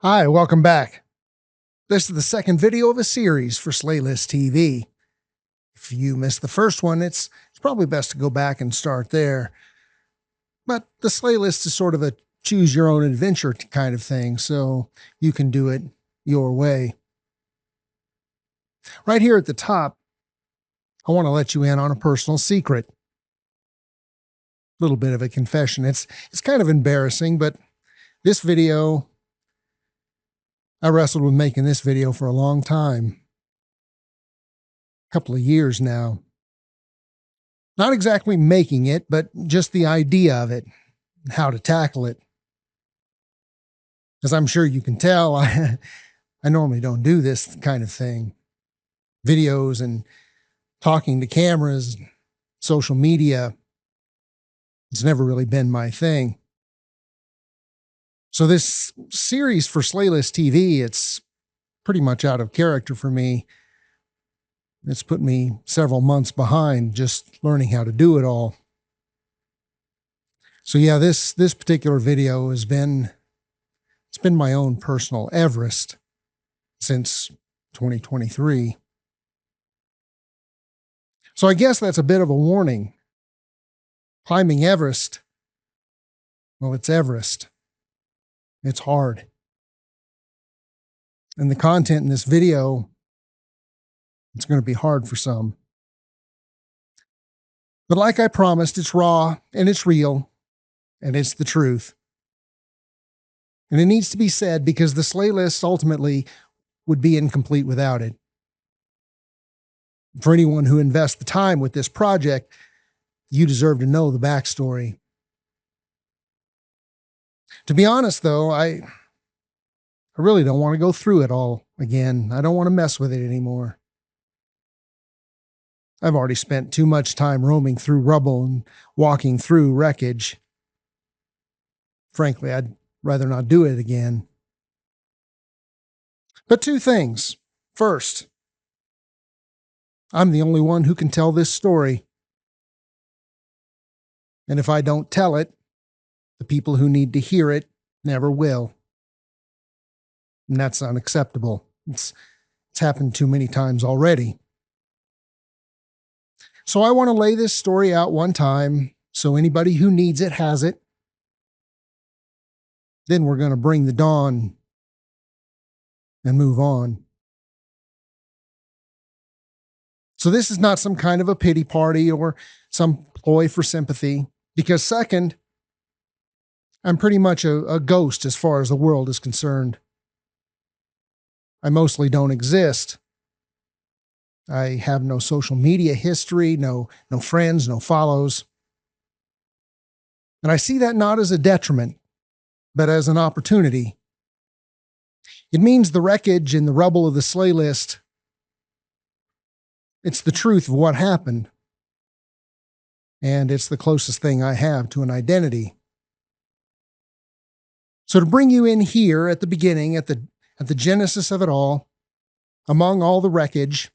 Hi, welcome back. This is the second video of a series for Slaylist TV. If you missed the first one, it's probably best to go back and start there. But the Slaylist is sort of a choose your own adventure kind of thing, so you can do it your way. Right here at the top, I want to let you in on a personal secret. A little bit of a confession. It's kind of embarrassing, but this video, I wrestled with making this video for a long time. A couple of years now. Not exactly making it, but just the idea of it, how to tackle it. As I'm sure you can tell, I normally don't do this kind of thing. Videos and talking to cameras, social media, it's never really been my thing. So this series for Slaylist TV, it's pretty much out of character for me. It's put me several months behind just learning how to do it all. So yeah, this particular video it's been my own personal Everest since 2023. So I guess that's a bit of a warning. Climbing Everest, well, it's Everest. It's hard. And the content in this video, it's going to be hard for some. But like I promised, it's raw and it's real and it's the truth. And it needs to be said because the Slaylist ultimately would be incomplete without it. For anyone who invests the time with this project, you deserve to know the backstory. To be honest, though, I really don't want to go through it all again. I don't want to mess with it anymore. I've already spent too much time roaming through rubble and walking through wreckage. Frankly, I'd rather not do it again. But two things. First, I'm the only one who can tell this story. And if I don't tell it, the people who need to hear it never will. And that's unacceptable. It's happened too many times already. So I want to lay this story out one time so anybody who needs it has it. Then we're going to bring the dawn and move on. So this is not some kind of a pity party or some ploy for sympathy, because second, I'm pretty much a ghost as far as the world is concerned. I mostly don't exist. I have no social media history, no friends, no follows. And I see that not as a detriment, but as an opportunity. It means the wreckage and the rubble of the Slaylist, it's the truth of what happened. And it's the closest thing I have to an identity. So to bring you in here at the beginning, at the genesis of it all, among all the wreckage,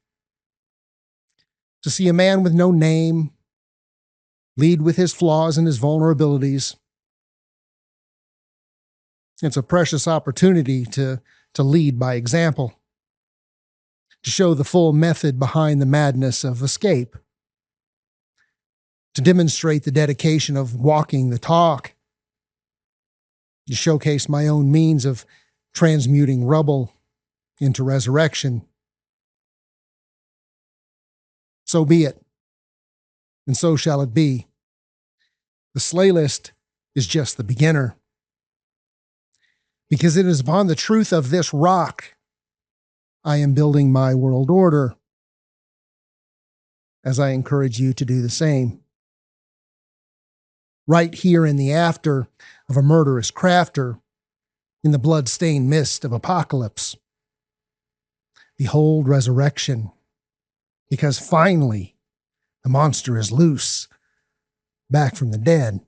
to see a man with no name lead with his flaws and his vulnerabilities. It's a precious opportunity to lead by example, to show the full method behind the madness of escape, to demonstrate the dedication of walking the talk, to showcase my own means of transmuting rubble into resurrection. So be it, and so shall it be. The Slaylist is just the beginner, because it is upon the truth of this rock I am building my world order, as I encourage you to do the same. Right here in the after of a murderous crafter, in the blood-stained mist of apocalypse, behold resurrection, because finally the monster is loose, back from the dead.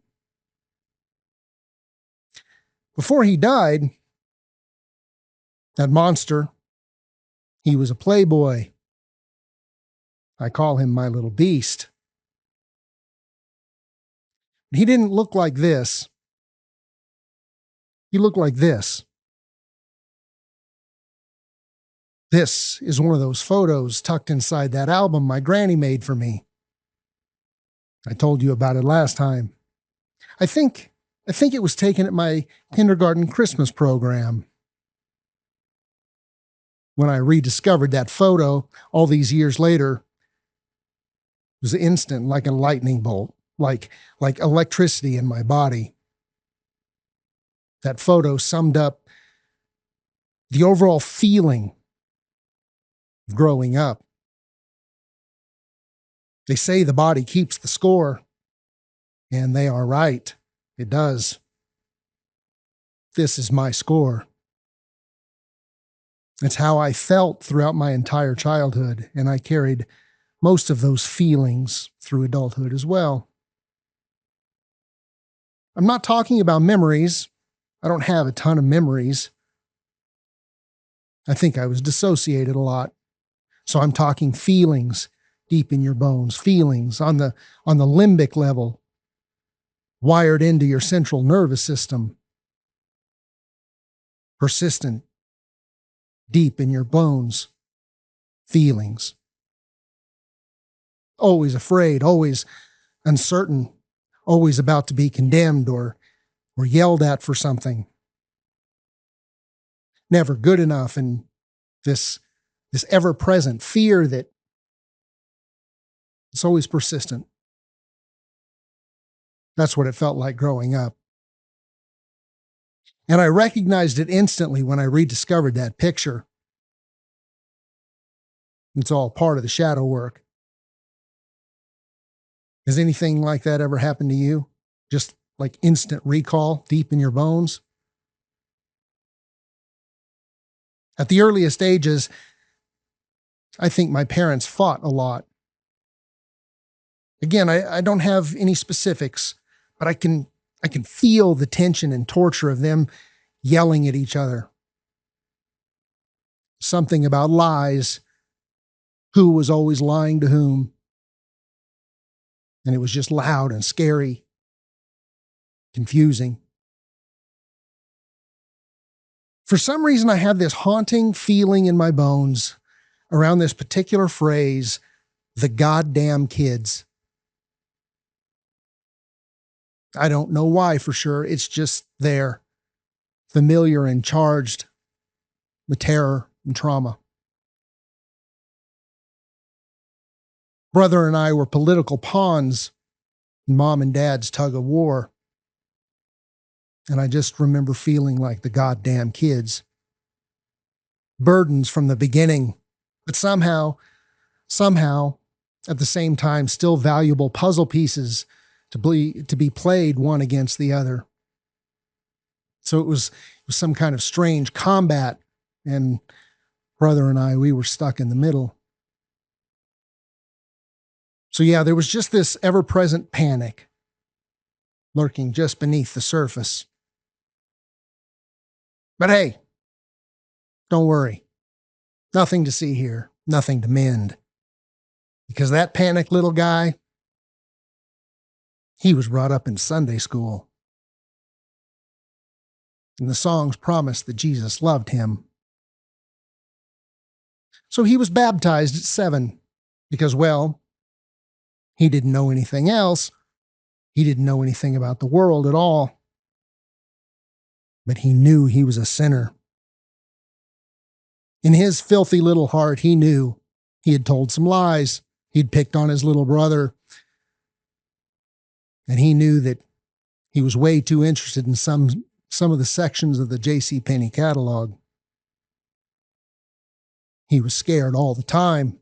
Before he died, that monster, he was a playboy. I call him my little beast. He didn't look like this. He looked like this. This is one of those photos tucked inside that album my granny made for me. I told you about it last time. I think it was taken at my kindergarten Christmas program. When I rediscovered that photo all these years later, it was instant, like a lightning bolt, like electricity in my body. That photo summed up the overall feeling of growing up. They say the body keeps the score, and they are right. It does. This is my score. It's how I felt throughout my entire childhood, and I carried most of those feelings through adulthood as well. I'm not talking about memories. I don't have a ton of memories. I think I was dissociated a lot. So I'm talking feelings deep in your bones, feelings on the limbic level, wired into your central nervous system, persistent, deep in your bones, feelings. Always afraid, always uncertain, always about to be condemned or yelled at for something. Never good enough, and this ever-present fear that it's always persistent. That's what it felt like growing up. And I recognized it instantly when I rediscovered that picture. It's all part of the shadow work. Has anything like that ever happened to you? Just like instant recall deep in your bones? At the earliest ages, I think my parents fought a lot. Again, I don't have any specifics, but I can feel the tension and torture of them yelling at each other. Something about lies, who was always lying to whom. And it was just loud and scary, confusing. For some reason, I have this haunting feeling in my bones around this particular phrase, the goddamn kids. I don't know why for sure. It's just there, familiar and charged with terror and trauma. Brother and I were political pawns in mom and dad's tug of war. And I just remember feeling like the goddamn kids. Burdens from the beginning, but somehow, at the same time, still valuable puzzle pieces to be played one against the other. So it was some kind of strange combat, and brother and I, we were stuck in the middle. So yeah, there was just this ever-present panic lurking just beneath the surface. But hey, don't worry. Nothing to see here, nothing to mend. Because that panicked little guy, he was brought up in Sunday school. And the songs promised that Jesus loved him. So he was baptized at 7 because, well, he didn't know anything else. He didn't know anything about the world at all. But he knew he was a sinner. In his filthy little heart, he knew he had told some lies. He'd picked on his little brother. And he knew that he was way too interested in some of the sections of the J.C. Penney catalog. He was scared all the time.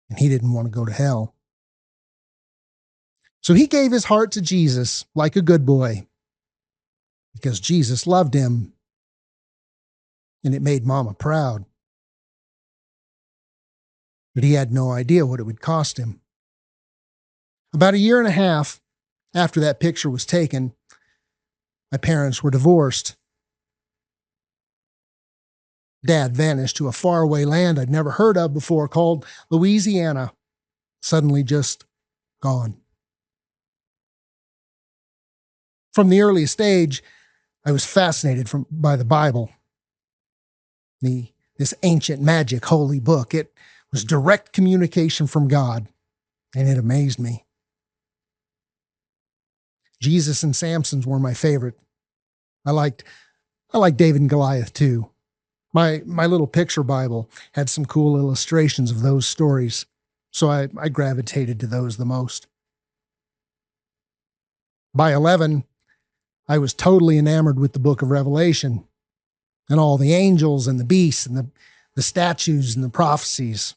And he didn't want to go to hell. So he gave his heart to Jesus like a good boy because Jesus loved him. And it made Mama proud. But he had no idea what it would cost him. About a year and a half after that picture was taken, my parents were divorced. Dad vanished to a faraway land I'd never heard of before called Louisiana. Suddenly just gone. From the earliest age, I was fascinated by the Bible. The this ancient magic holy book. It was direct communication from God, and it amazed me. Jesus and Samson's were my favorite. I liked I liked David and Goliath too. My little picture Bible had some cool illustrations of those stories, so I gravitated to those the most. By 11, I was totally enamored with the book of Revelation and all the angels and the beasts and the statues and the prophecies.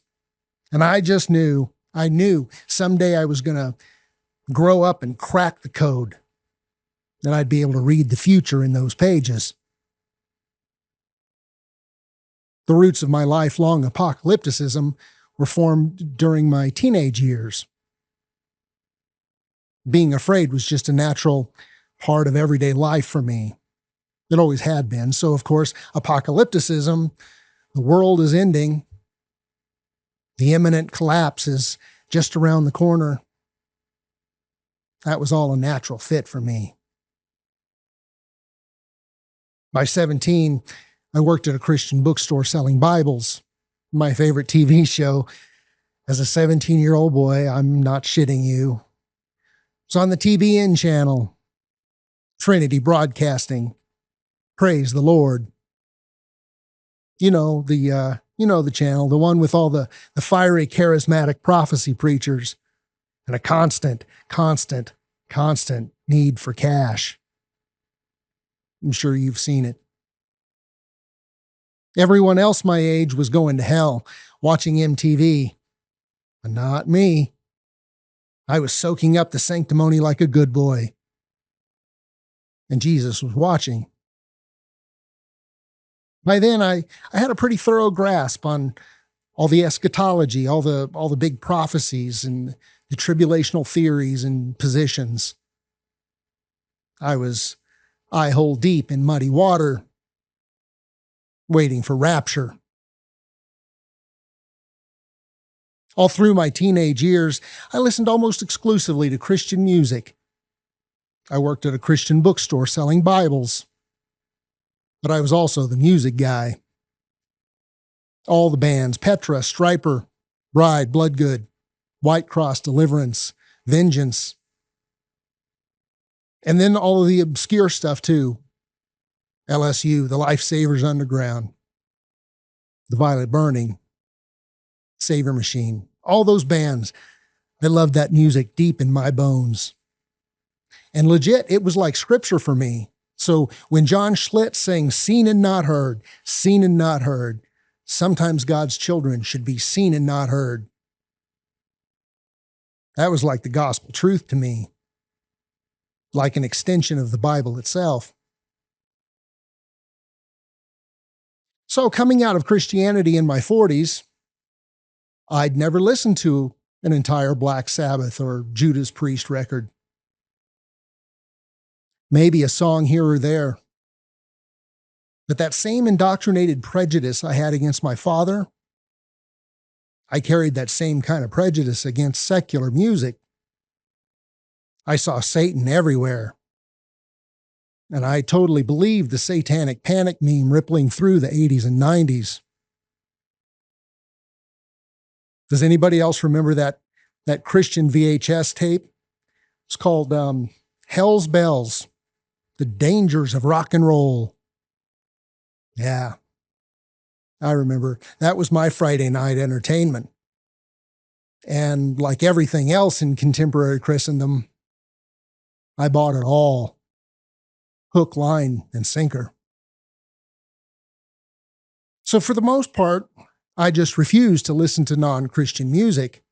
And I knew someday I was going to grow up and crack the code, that I'd be able to read the future in those pages. The roots of my lifelong apocalypticism were formed during my teenage years. Being afraid was just a natural part of everyday life for me. It always had been. So, of course, apocalypticism, the world is ending, the imminent collapse is just around the corner. That was all a natural fit for me. By 17, I worked at a Christian bookstore selling Bibles. My favorite TV show as a 17-year-old boy, I'm not shitting you. It's on the TBN channel, Trinity Broadcasting. Praise the Lord. The channel, the one with all the fiery, charismatic prophecy preachers and a constant need for cash. I'm sure you've seen it. Everyone else my age was going to hell watching MTV, but not me. I was soaking up the sanctimony like a good boy. And Jesus was watching. By then, I had a pretty thorough grasp on all the eschatology, all the big prophecies and the tribulational theories and positions. I was eye hole deep in muddy water, waiting for rapture. All through my teenage years, I listened almost exclusively to Christian music. I worked at a Christian bookstore selling Bibles, but I was also the music guy. All the bands, Petra, Stryper, Bride, Bloodgood, White Cross, Deliverance, Vengeance, and then all of the obscure stuff too. LSU, the Lifesavers Underground, the Violet Burning, Savior Machine, all those bands. I loved that music deep in my bones. And legit, it was like scripture for me. So when John Schlitz sang seen and not heard, sometimes God's children should be seen and not heard. That was like the gospel truth to me, like an extension of the Bible itself. So coming out of Christianity in my 40s, I'd never listened to an entire Black Sabbath or Judas Priest record. Maybe a song here or there. But that same indoctrinated prejudice I had against my father, I carried that same kind of prejudice against secular music. I saw Satan everywhere. And I totally believed the satanic panic meme rippling through the 80s and 90s. Does anybody else remember that Christian VHS tape? It's called Hell's Bells, The Dangers of Rock and Roll. Yeah, I remember. That was my Friday night entertainment. And like everything else in contemporary Christendom, I bought it all, hook, line, and sinker. So for the most part, I just refused to listen to non-Christian music.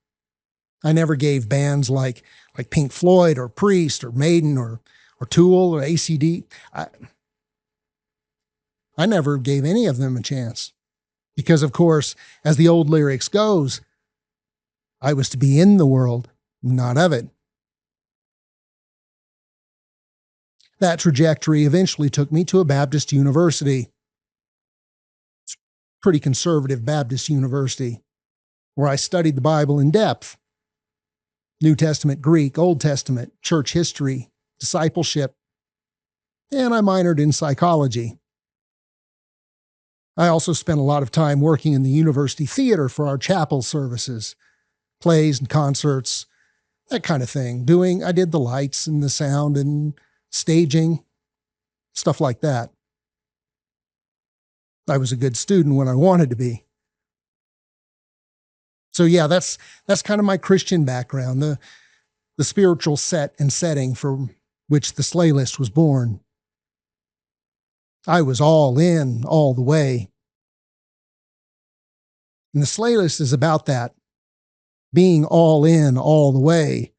I never gave bands like Pink Floyd or Priest or Maiden or Tool or ACD. I never gave any of them a chance. Because, of course, as the old lyrics goes, I was to be in the world, not of it. That trajectory eventually took me to a Baptist university, pretty conservative Baptist university, where I studied the Bible in depth. New Testament, Greek, Old Testament, church history, discipleship, and I minored in psychology. I also spent a lot of time working in the university theater for our chapel services, plays and concerts, that kind of thing. I did the lights and the sound and staging, stuff like that. I was a good student when I wanted to be. So yeah, that's kind of my Christian background, the spiritual set and setting from which the Slaylist was born. I was all in all the way. And the Slaylist is about that, being all in all the way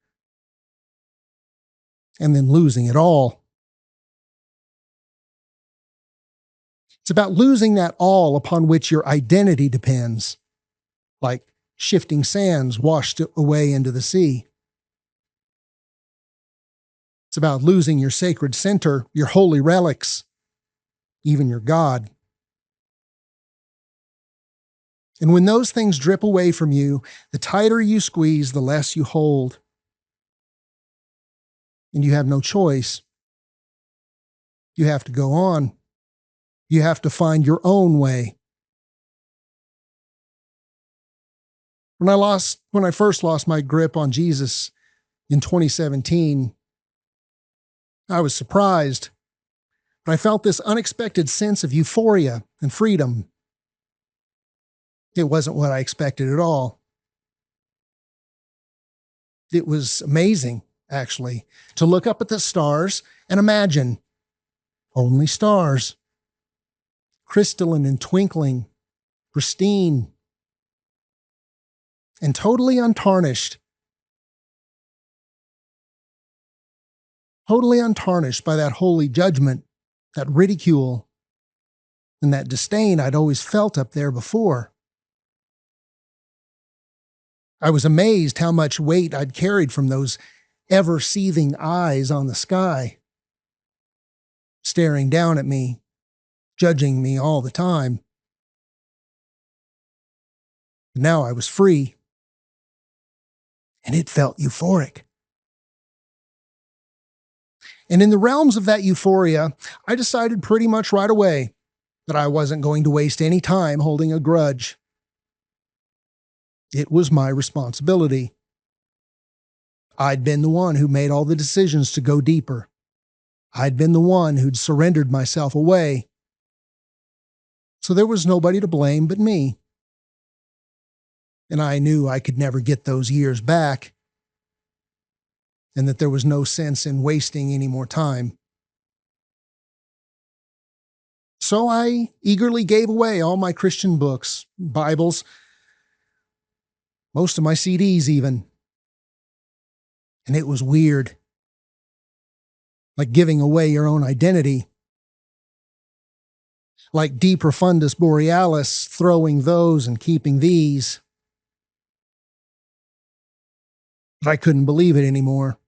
and then losing it all. It's about losing that all upon which your identity depends, like shifting sands washed away into the sea. It's about losing your sacred center, your holy relics, even your God. And when those things drip away from you, the tighter you squeeze, the less you hold. And you have no choice. You have to go on. You have to find your own way. When I first lost my grip on Jesus in 2017, I was surprised, but I felt this unexpected sense of euphoria and freedom. It wasn't what I expected at all. It was amazing, actually, to look up at the stars and imagine only stars, crystalline and twinkling, pristine, and totally untarnished by that holy judgment, that ridicule, and that disdain I'd always felt up there before. I was amazed how much weight I'd carried from those ever-seething eyes on the sky, staring down at me, judging me all the time. But now I was free, and it felt euphoric. And in the realms of that euphoria, I decided pretty much right away that I wasn't going to waste any time holding a grudge. It was my responsibility. I'd been the one who made all the decisions to go deeper. I'd been the one who'd surrendered myself away. So there was nobody to blame but me. And I knew I could never get those years back, and that there was no sense in wasting any more time. So I eagerly gave away all my Christian books, Bibles, most of my CDs even. And it was weird. Like giving away your own identity. Like De Profundis Borealis, throwing those and keeping these. But I couldn't believe it anymore.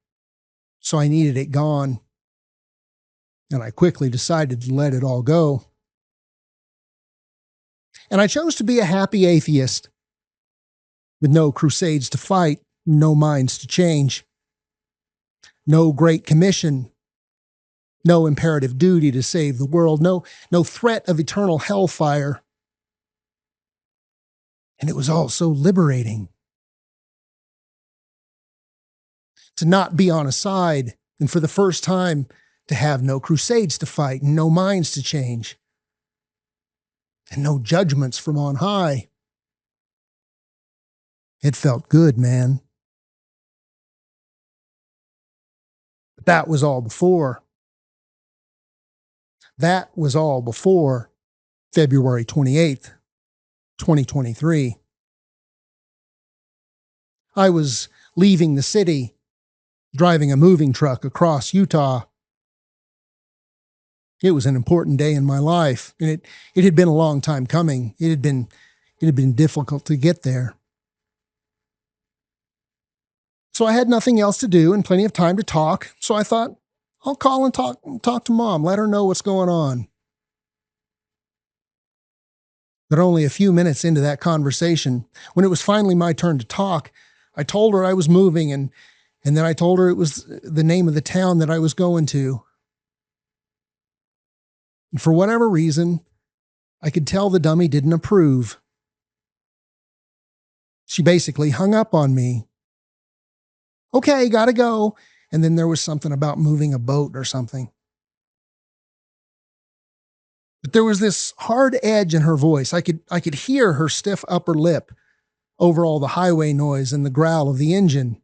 So I needed it gone. And I quickly decided to let it all go. And I chose to be a happy atheist, with no crusades to fight, no minds to change, no great commission, no imperative duty to save the world, no threat of eternal hellfire. And it was all so liberating. To not be on a side, and for the first time, to have no crusades to fight, and no minds to change, and no judgments from on high. It felt good, man. But that was all before. That was all before February 28th, 2023. I was leaving the city, driving a moving truck across Utah. It was an important day in my life, and it had been a long time coming. It had been difficult to get there. So I had nothing else to do and plenty of time to talk. So I thought, I'll call and talk to Mom, let her know what's going on. But only a few minutes into that conversation, when it was finally my turn to talk, I told her I was moving, and then I told her it was the name of the town that I was going to. And for whatever reason, I could tell the dummy didn't approve. She basically hung up on me. Okay, gotta go. And then there was something about moving a boat or something. But there was this hard edge in her voice. I could hear her stiff upper lip over all the highway noise and the growl of the engine.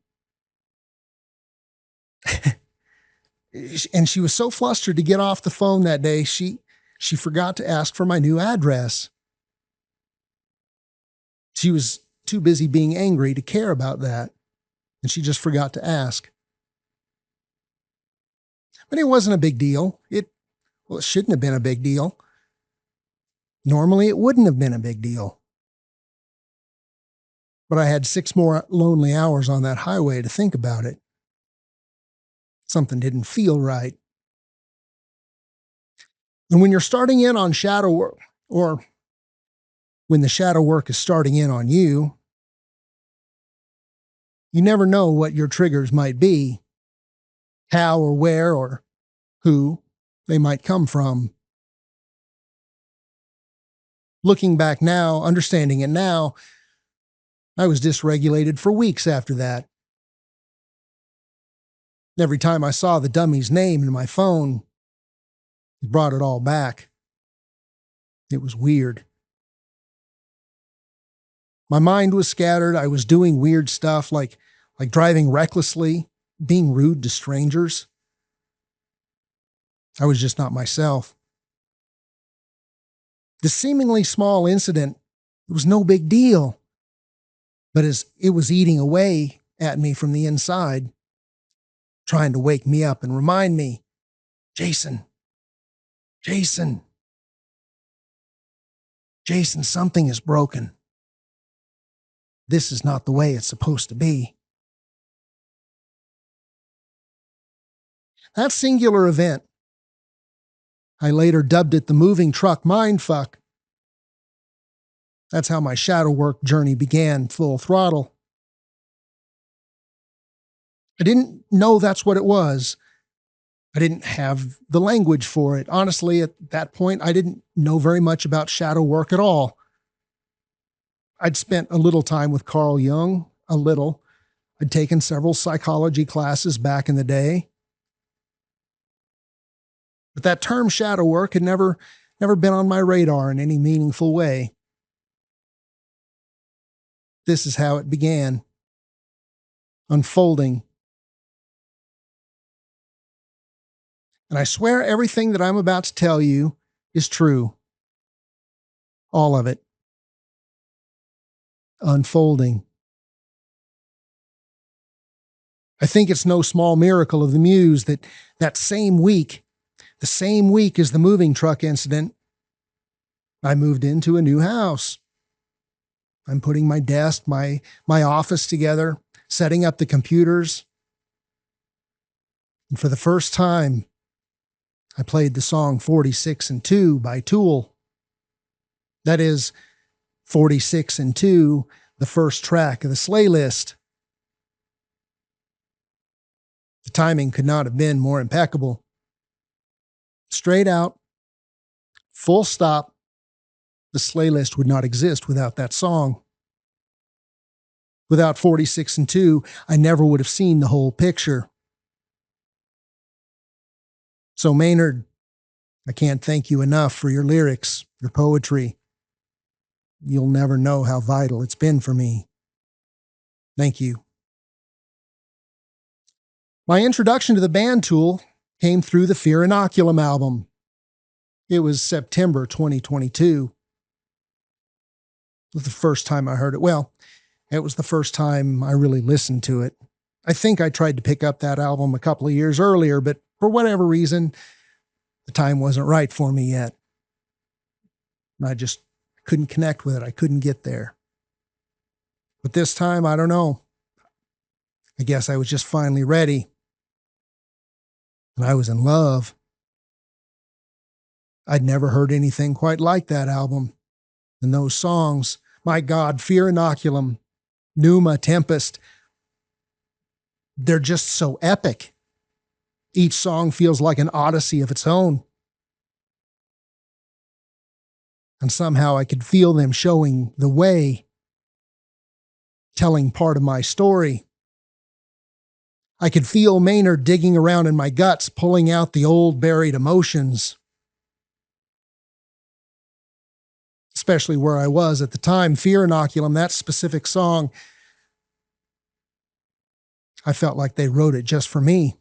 And she was so flustered to get off the phone that day, she forgot to ask for my new address. She was too busy being angry to care about that, and she just forgot to ask. But it wasn't a big deal. Well, it shouldn't have been a big deal. Normally, it wouldn't have been a big deal. But I had 6 more lonely hours on that highway to think about it. Something didn't feel right. And when you're starting in on shadow work, or when the shadow work is starting in on you, you never know what your triggers might be, how or where or who they might come from. Looking back now, understanding it now, I was dysregulated for weeks after that. Every time I saw the dummy's name in my phone, it brought it all back. It was weird. My mind was scattered. I was doing weird stuff like driving recklessly, being rude to strangers. I was just not myself. The seemingly small incident, it was no big deal. But as it was eating away at me from the inside, trying to wake me up and remind me, Jason, Jason, Jason, something is broken. This is not the way it's supposed to be. That singular event, I later dubbed it the moving truck mindfuck. That's how my shadow work journey began, full throttle. I didn't know that's what it was. I didn't have the language for it. Honestly, at that point, I didn't know very much about shadow work at all. I'd spent a little time with Carl Jung, a little. I'd taken several psychology classes back in the day. But that term shadow work had never been on my radar in any meaningful way. This is how it began, unfolding. And I swear everything that I'm about to tell you is true. All of it. Unfolding. I think it's no small miracle of the muse that that same week, the same week as the moving truck incident, I moved into a new house. I'm putting my desk, my office together, setting up the computers. And for the first time, I played the song 46 and 2 by Tool. That is 46 and 2, the first track of the Slaylist. The timing could not have been more impeccable. Straight out, full stop, the Slaylist would not exist without that song. Without 46 and 2, I never would have seen the whole picture. So Maynard, I can't thank you enough for your lyrics, your poetry. You'll never know how vital it's been for me. Thank you. My introduction to the band Tool came through the Fear Inoculum album. It was September 2022. It was the first time I heard it. Well, it was the first time I really listened to it. I think I tried to pick up that album a couple of years earlier, but for whatever reason, the time wasn't right for me yet. I just couldn't connect with it. I couldn't get there. But this time, I don't know. I guess I was just finally ready. And I was in love. I'd never heard anything quite like that album. And those songs, my God, Fear Inoculum, Pneuma, Tempest, they're just so epic. Each song feels like an odyssey of its own. And somehow I could feel them showing the way, telling part of my story. I could feel Maynard digging around in my guts, pulling out the old buried emotions, especially where I was at the time. Fear Inoculum, that specific song, I felt like they wrote it just for me.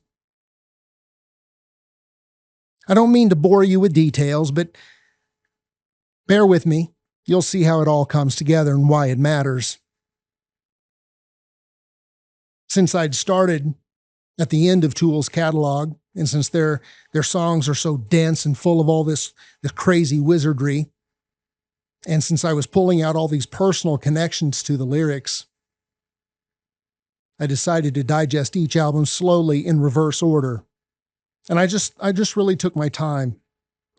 I don't mean to bore you with details, but bear with me. You'll see how it all comes together and why it matters. Since I'd started at the end of Tool's catalog, and since their songs are so dense and full of all this crazy wizardry, and since I was pulling out all these personal connections to the lyrics, I decided to digest each album slowly in reverse order. And I just really took my time.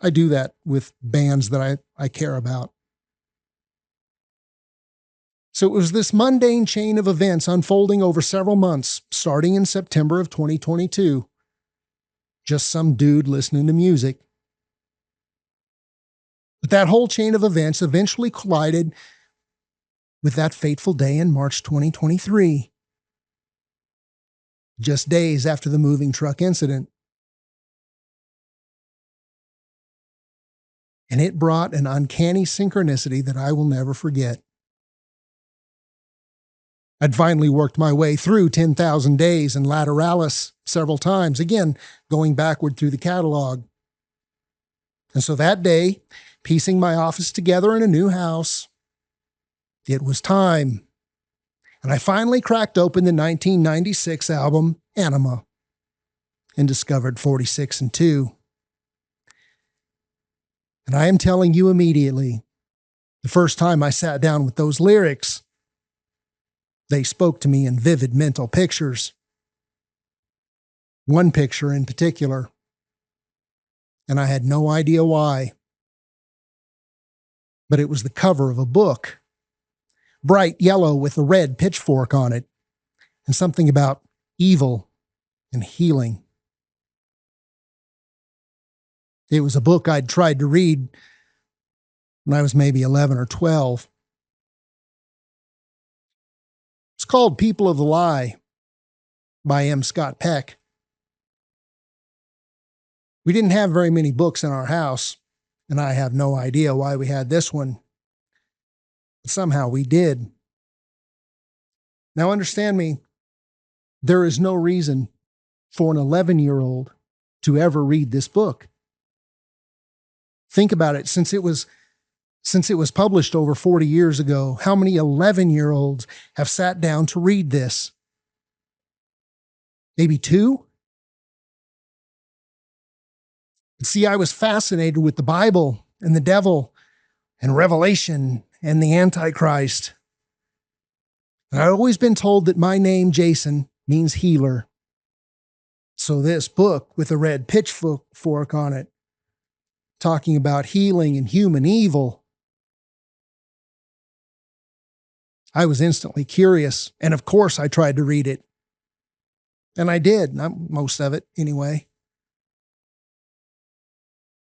I do that with bands that I care about. So it was this mundane chain of events unfolding over several months, starting in September of 2022. Just some dude listening to music. But that whole chain of events eventually collided with that fateful day in March 2023, just days after the moving truck incident. And it brought an uncanny synchronicity that I will never forget. I'd finally worked my way through 10,000 Days and Lateralis several times, again, going backward through the catalog. And so that day, piecing my office together in a new house, it was time. And I finally cracked open the 1996 album, Anima, and discovered 46 and 2. And I am telling you immediately, the first time I sat down with those lyrics, they spoke to me in vivid mental pictures. One picture in particular, and I had no idea why. But it was the cover of a book, bright yellow with a red pitchfork on it, and something about evil and healing. It was a book I'd tried to read when I was maybe 11 or 12. It's called People of the Lie by M. Scott Peck. We didn't have very many books in our house, and I have no idea why we had this one. But somehow we did. Now understand me, there is no reason for an 11-year-old to ever read this book. Think about it, since it was published over 40 years ago, how many 11-year-olds have sat down to read this? Maybe 2? See, I was fascinated with the Bible and the devil and Revelation and the Antichrist. And I'd always been told that my name, Jason, means healer. So this book with a red pitchfork on it, talking about healing and human evil, I was instantly curious. And of course, I tried to read it. And I did, most of it anyway.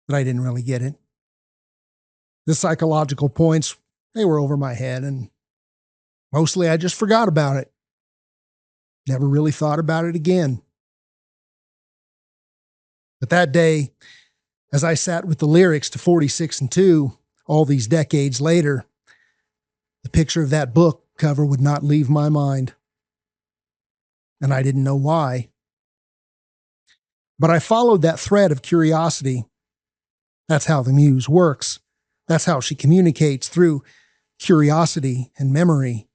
But I didn't really get it. The psychological points, they were over my head, and mostly I just forgot about it. Never really thought about it again. But that day, as I sat with the lyrics to 46 and 2, all these decades later, the picture of that book cover would not leave my mind. And I didn't know why. But I followed that thread of curiosity. That's how the muse works. That's how she communicates, through curiosity and memory.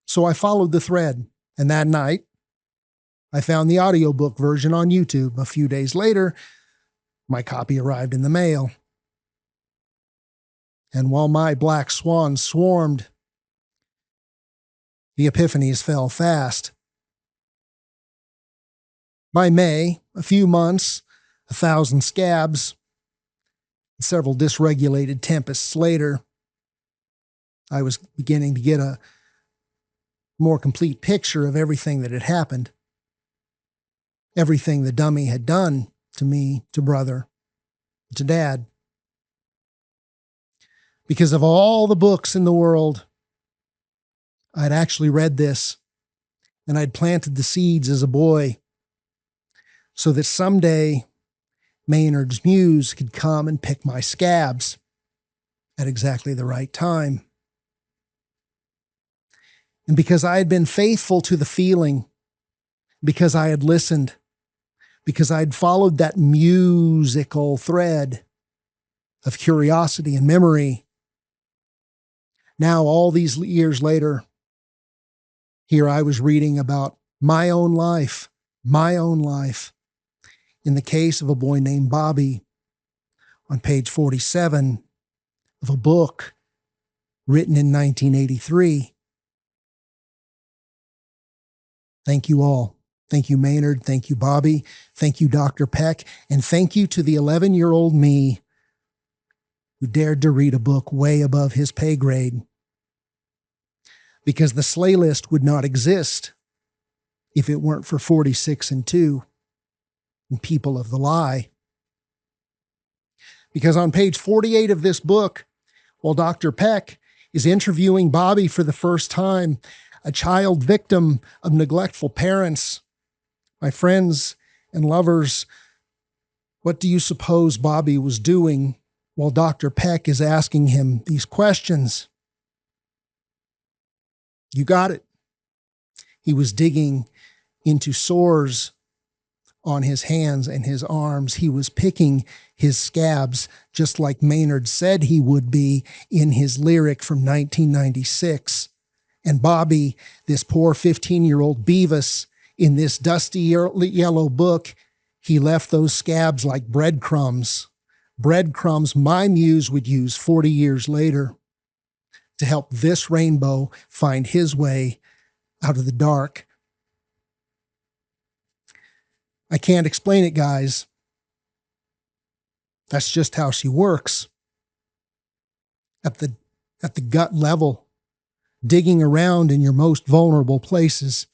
So I followed the thread, and that night, I found the audiobook version on YouTube. A few days later, my copy arrived in the mail. And while my black swans swarmed, the epiphanies fell fast. By May, a few months, 1,000 scabs, several dysregulated tempests later, I was beginning to get a more complete picture of everything that had happened. Everything the dummy had done to me, to brother, to dad. Because of all the books in the world, I'd actually read this, and I'd planted the seeds as a boy so that someday Maynard's muse could come and pick my scabs at exactly the right time. And because I had been faithful to the feeling, because I had listened, because I'd followed that musical thread of curiosity and memory, now all these years later, here I was reading about my own life, in the case of a boy named Bobby, on page 47 of a book written in 1983. Thank you all. Thank you, Maynard. Thank you, Bobby. Thank you, Dr. Peck. And thank you to the 11-year-old me who dared to read a book way above his pay grade. Because the Slaylist would not exist if it weren't for 46 and 2 and People of the Lie. Because on page 48 of this book, while Dr. Peck is interviewing Bobby for the first time, a child victim of neglectful parents, my friends and lovers, what do you suppose Bobby was doing while Dr. Peck is asking him these questions? You got it. He was digging into sores on his hands and his arms. He was picking his scabs, just like Maynard said he would be in his lyric from 1996. And Bobby, this poor 15-year-old Beavis, in this dusty yellow book, he left those scabs like breadcrumbs. Breadcrumbs my muse would use 40 years later to help this rainbow find his way out of the dark. I can't explain it, guys. That's just how she works. At the gut level, digging around in your most vulnerable places.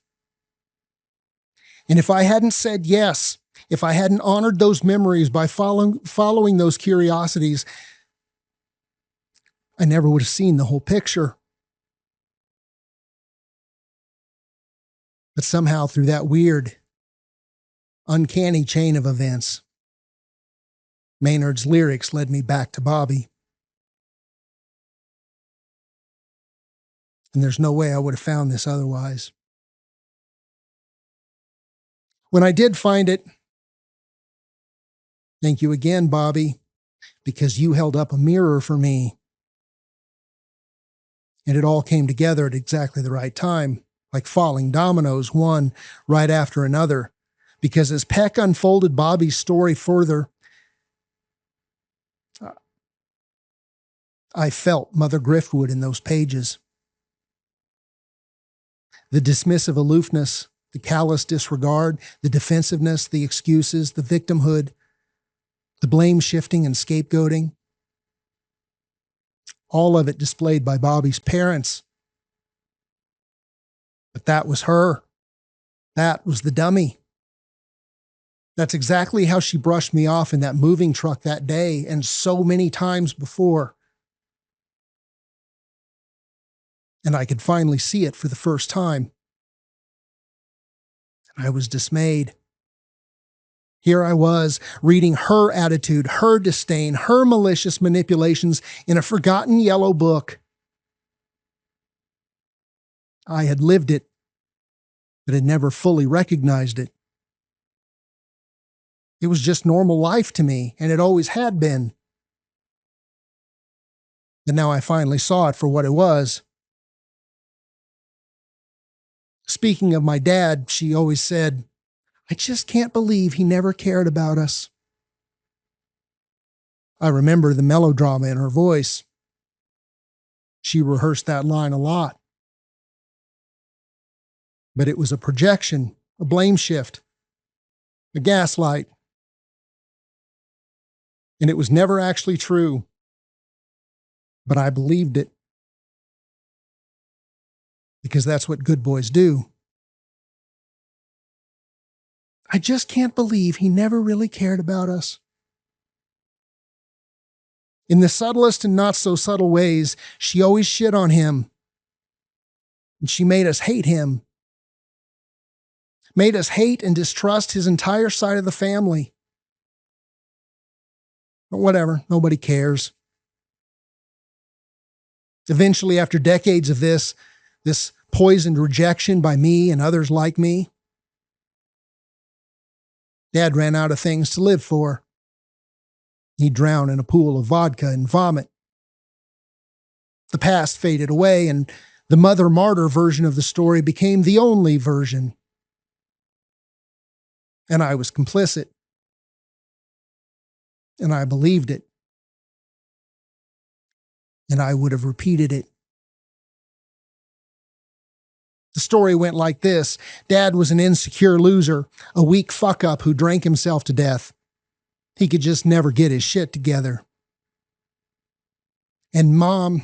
And if I hadn't said yes, if I hadn't honored those memories by following those curiosities, I never would have seen the whole picture. But somehow through that weird, uncanny chain of events, Maynard's lyrics led me back to Bobby. And there's no way I would have found this otherwise. When I did find it, thank you again, Bobby, because you held up a mirror for me. And it all came together at exactly the right time, like falling dominoes, one right after another. Because as Peck unfolded Bobby's story further, I felt Mother Griftwood in those pages. The dismissive aloofness, the callous disregard, the defensiveness, the excuses, the victimhood, the blame shifting and scapegoating. All of it displayed by Bobby's parents. But that was her. That was the dummy. That's exactly how she brushed me off in that moving truck that day and so many times before. And I could finally see it for the first time. And I was dismayed. Here I was, reading her attitude, her disdain, her malicious manipulations in a forgotten yellow book. I had lived it, but had never fully recognized it. It was just normal life to me, and it always had been. And now I finally saw it for what it was. Speaking of my dad, she always said, I just can't believe he never cared about us. I remember the melodrama in her voice. She rehearsed that line a lot. But it was a projection, a blame shift, a gaslight. And it was never actually true. But I believed it. Because that's what good boys do. I just can't believe he never really cared about us. In the subtlest and not so subtle ways, she always shit on him. And she made us hate him. Made us hate and distrust his entire side of the family. But whatever, nobody cares. Eventually, after decades of this poisoned rejection by me and others like me, Dad ran out of things to live for. He drowned in a pool of vodka and vomit. The past faded away, and the mother martyr version of the story became the only version. And I was complicit. And I believed it. And I would have repeated it. The story went like this. Dad was an insecure loser, a weak fuck-up who drank himself to death. He could just never get his shit together. And Mom,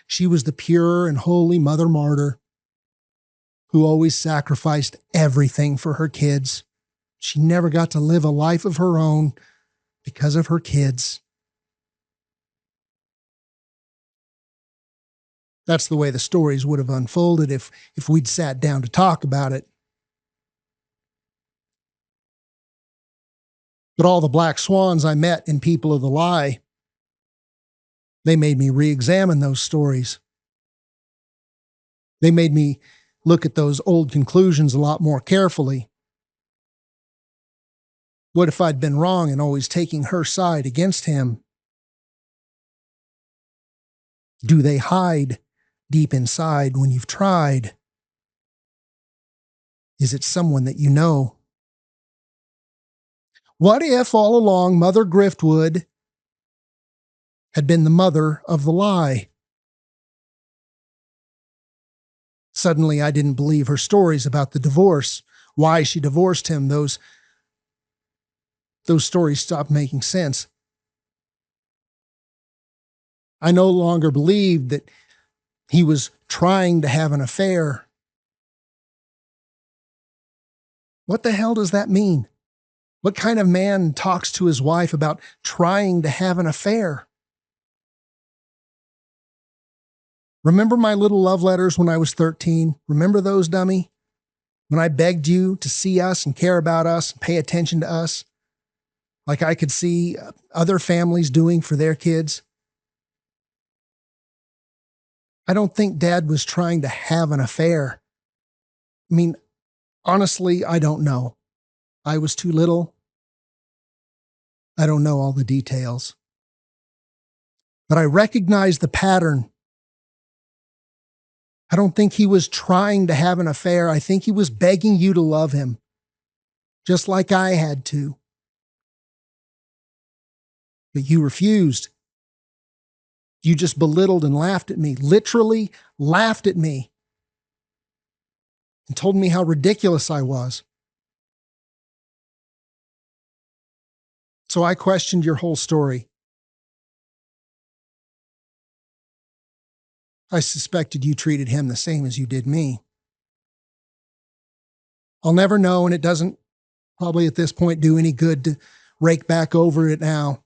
she was the pure and holy mother martyr who always sacrificed everything for her kids. She never got to live a life of her own because of her kids. That's the way the stories would have unfolded if we'd sat down to talk about it. But all the black swans I met in People of the Lie, they made me re-examine those stories. They made me look at those old conclusions a lot more carefully. What if I'd been wrong in always taking her side against him? Do they hide deep inside when you've tried? Is it someone that you know? What if all along Mother Griftwood had been the mother of the lie? Suddenly, I didn't believe her stories about the divorce, why she divorced him. Those stories stopped making sense. I no longer believed that he was trying to have an affair. What the hell does that mean? What kind of man talks to his wife about trying to have an affair? Remember my little love letters when I was 13? Remember those, dummy? When I begged you to see us and care about us and pay attention to us, like I could see other families doing for their kids? I don't think Dad was trying to have an affair. I mean, honestly, I don't know. I was too little. I don't know all the details. But I recognize the pattern. I don't think he was trying to have an affair. I think he was begging you to love him, just like I had to. But you refused. You just belittled and laughed at me, literally laughed at me, and told me how ridiculous I was. So I questioned your whole story. I suspected you treated him the same as you did me. I'll never know, and it doesn't probably at this point do any good to rake back over it now.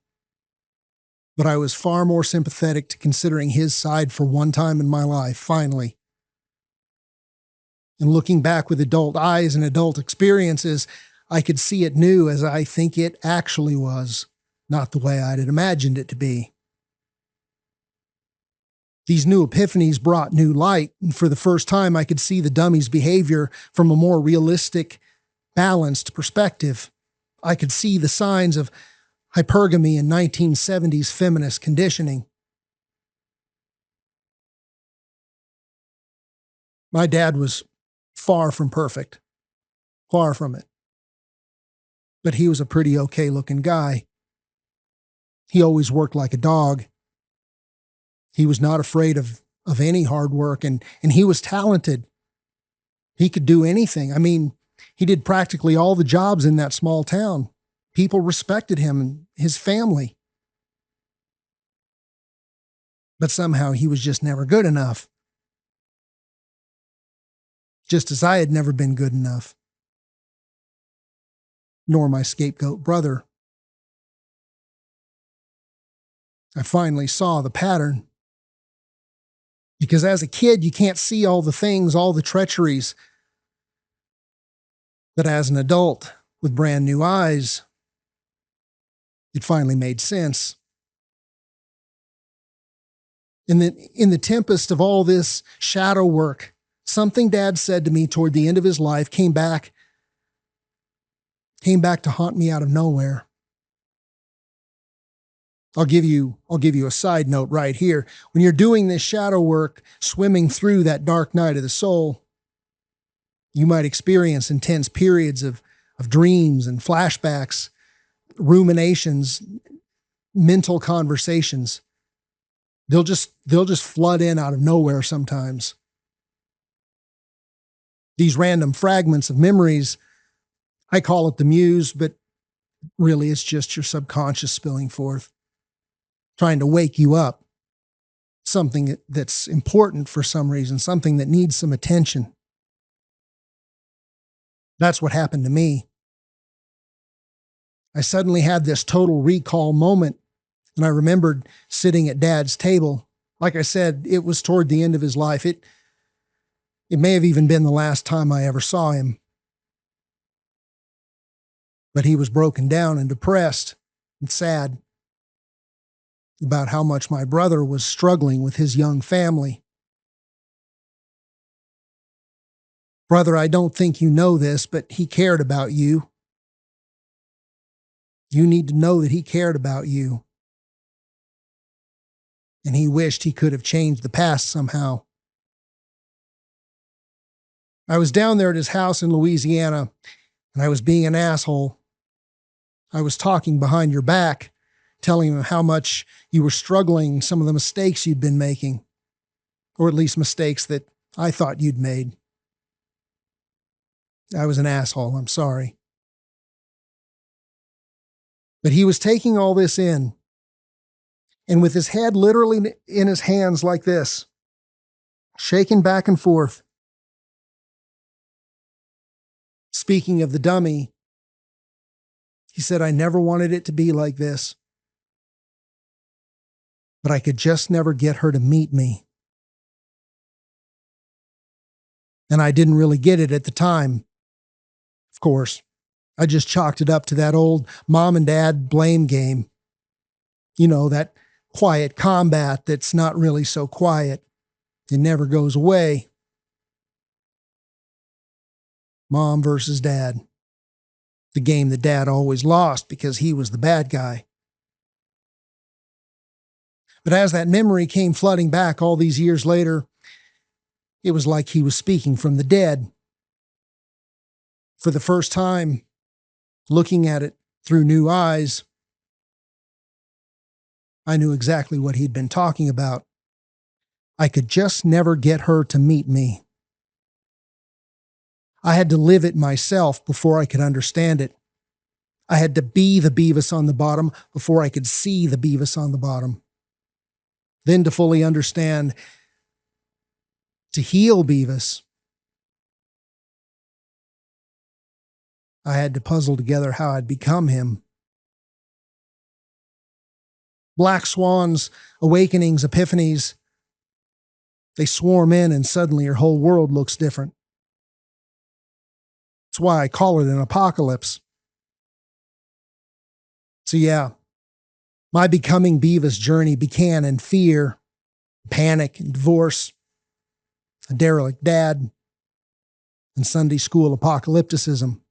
But I was far more sympathetic to considering his side for one time in my life, finally. And looking back with adult eyes and adult experiences, I could see it new as I think it actually was, not the way I'd imagined it to be. These new epiphanies brought new light, and for the first time I could see the dummy's behavior from a more realistic, balanced perspective. I could see the signs of hypergamy and 1970s feminist conditioning. My dad was far from perfect. Far from it. But he was a pretty okay looking guy. He always worked like a dog. He was not afraid of any hard work, and he was talented. He could do anything. I mean, he did practically all the jobs in that small town. People respected him and his family. But somehow he was just never good enough. Just as I had never been good enough. Nor my scapegoat brother. I finally saw the pattern. Because as a kid, you can't see all the things, all the treacheries. But as an adult with brand new eyes, it finally made sense. In the tempest of all this shadow work, something Dad said to me toward the end of his life came back to haunt me out of nowhere. I'll give you a side note right here. When you're doing this shadow work, swimming through that dark night of the soul, you might experience intense periods of dreams and flashbacks, ruminations, mental conversations. They'll just flood in out of nowhere sometimes. These random fragments of memories, I call it the muse, but really it's just your subconscious spilling forth, trying to wake you up. Something that's important for some reason, something that needs some attention. That's what happened to me. I suddenly had this total recall moment, and I remembered sitting at Dad's table. Like I said, it was toward the end of his life. It may have even been the last time I ever saw him. But he was broken down and depressed and sad about how much my brother was struggling with his young family. Brother, I don't think you know this, but he cared about you. You need to know that he cared about you. And he wished he could have changed the past somehow. I was down there at his house in Louisiana, and I was being an asshole. I was talking behind your back, telling him how much you were struggling, some of the mistakes you'd been making, or at least mistakes that I thought you'd made. I was an asshole, I'm sorry. But he was taking all this in, and with his head literally in his hands like this, shaking back and forth. Speaking of the dummy, he said, I never wanted it to be like this, but I could just never get her to meet me. And I didn't really get it at the time. Of course, I just chalked it up to that old mom and dad blame game. You know, that quiet combat that's not really so quiet. It never goes away. Mom versus dad. The game that dad always lost because he was the bad guy. But as that memory came flooding back all these years later, it was like he was speaking from the dead. For the first time, looking at it through new eyes, I knew exactly what he'd been talking about. I could just never get her to meet me. I had to live it myself before I could understand it. I had to be the Beavis on the bottom before I could see the Beavis on the bottom. Then to fully understand, to heal Beavis, I had to puzzle together how I'd become him. Black swans, awakenings, epiphanies, they swarm in and suddenly your whole world looks different. That's why I call it an apocalypse. So yeah, my becoming Beavis journey began in fear, panic, and divorce, a derelict dad, and Sunday school apocalypticism.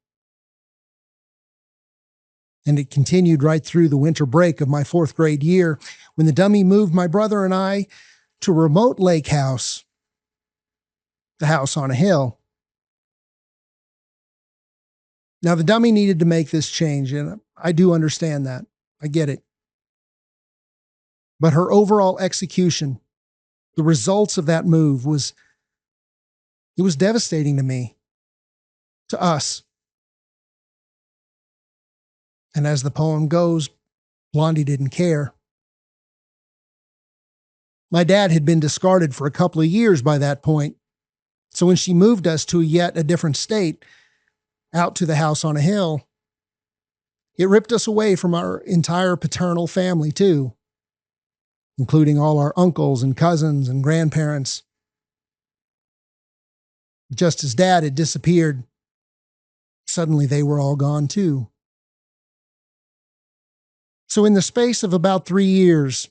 And it continued right through the winter break of my 4th grade year when the dummy moved my brother and I to a remote lake house, the house on a hill. Now, the dummy needed to make this change, and I do understand that. I get it. But her overall execution, the results of that move it was devastating to me, to us. And as the poem goes, Blondie didn't care. My dad had been discarded for a couple of years by that point. So when she moved us to yet a different state, out to the house on a hill, it ripped us away from our entire paternal family too. including all our uncles and cousins and grandparents. Just as Dad had disappeared, suddenly they were all gone too. So, in the space of about 3 years,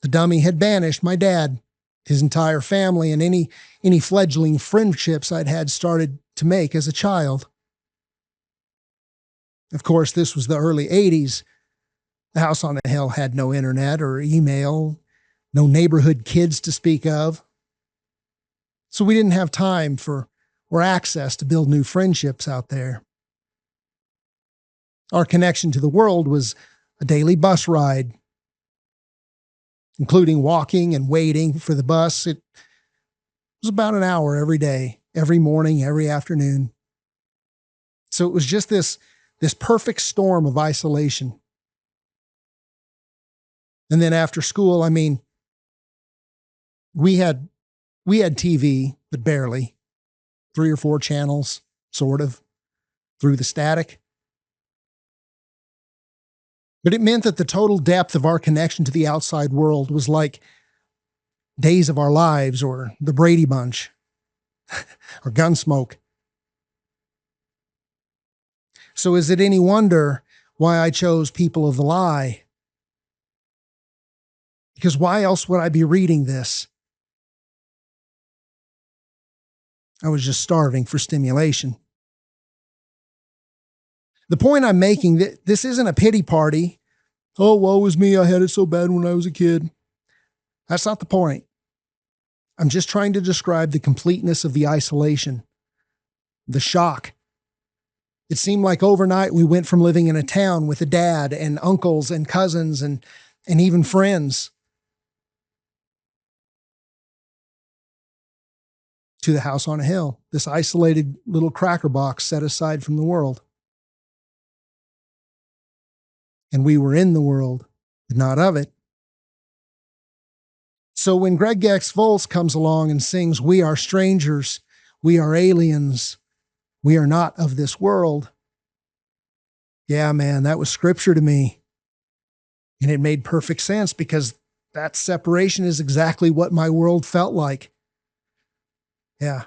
the dummy had banished my dad, his entire family, and any fledgling friendships I'd had started to make as a child. Of course, this was the early 80s. The house on the hill had no internet or email, no neighborhood kids to speak of. So we didn't have time for or access to build new friendships out there. Our connection to the world was a daily bus ride, including walking and waiting for the bus. It was about an hour every day, every morning, every afternoon. So it was just this perfect storm of isolation. And then after school, I mean, we had TV, but barely. 3 or 4 channels, sort of, through the static. But it meant that the total depth of our connection to the outside world was like Days of Our Lives or The Brady Bunch or Gunsmoke. So is it any wonder why I chose People of the Lie? Because why else would I be reading this? I was just starving for stimulation. The point I'm making, this isn't a pity party. Oh, woe is me, I had it so bad when I was a kid. That's not the point. I'm just trying to describe the completeness of the isolation, the shock. It seemed like overnight we went from living in a town with a dad and uncles and cousins and even friends to the house on a hill, this isolated little cracker box set aside from the world. And we were in the world, but not of it. So when Greg X Volz comes along and sings, "We are strangers, we are aliens, we are not of this world," yeah, man, that was scripture to me. And it made perfect sense because that separation is exactly what my world felt like. Yeah.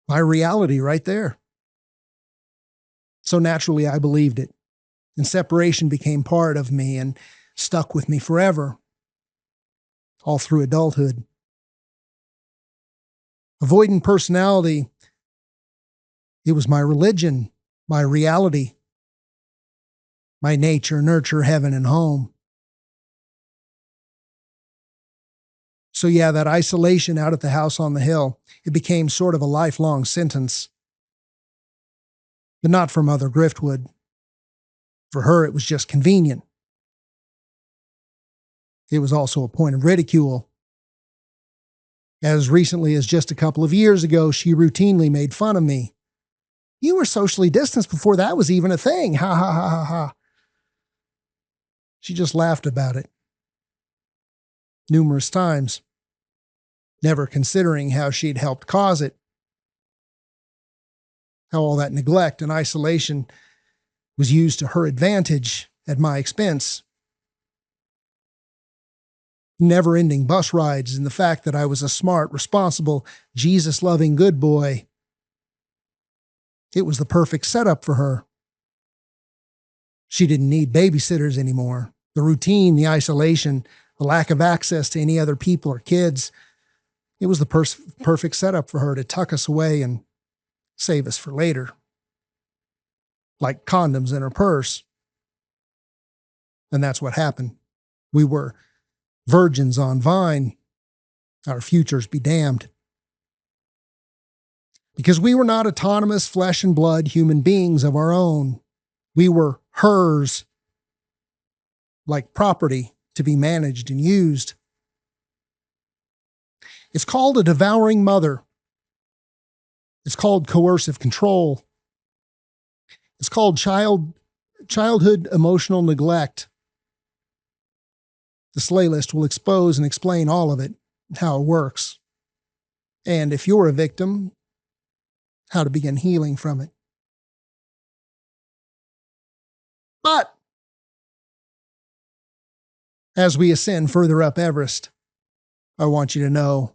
My reality right there. So naturally, I believed it. And separation became part of me and stuck with me forever, all through adulthood. Avoidant personality, it was my religion, my reality, my nature, nurture, heaven, and home. So, yeah, that isolation out at the house on the hill, it became sort of a lifelong sentence. But not for Mother Griftwood. For her, it was just convenient. It was also a point of ridicule. As recently as just a couple of years ago, she routinely made fun of me. "You were socially distanced before that was even a thing. Ha ha ha ha ha." She just laughed about it numerous times, never considering how she'd helped cause it, how all that neglect and isolation was used to her advantage at my expense. Never ending bus rides and the fact that I was a smart, responsible, Jesus loving good boy. It was the perfect setup for her. She didn't need babysitters anymore. The routine, the isolation, the lack of access to any other people or kids, it was the perfect setup for her to tuck us away and save us for later. Like condoms in her purse. And that's what happened. We were virgins on vine. Our futures be damned. Because we were not autonomous flesh and blood human beings of our own. We were hers, like property to be managed and used. It's called a devouring mother. It's called coercive control. It's called childhood emotional neglect. The Slaylist will expose and explain all of it, how it works. And if you're a victim, how to begin healing from it. But As we ascend further up Everest, I want you to know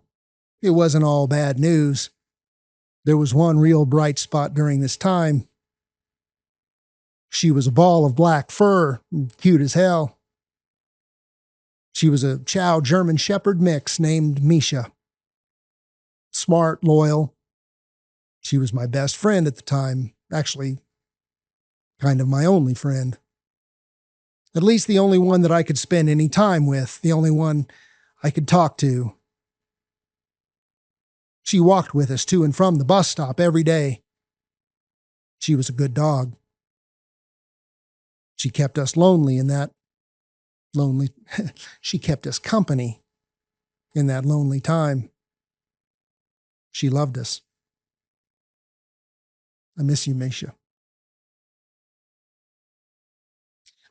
it wasn't all bad news. There was one real bright spot during this time. She was a ball of black fur, cute as hell. She was a Chow German Shepherd mix named Misha. Smart, loyal. She was my best friend at the time. Actually, kind of my only friend. At least the only one that I could spend any time with, the only one I could talk to. She walked with us to and from the bus stop every day. She was a good dog. She kept us lonely in that lonely, she kept us company in that lonely time. She loved us. I miss you, Misha.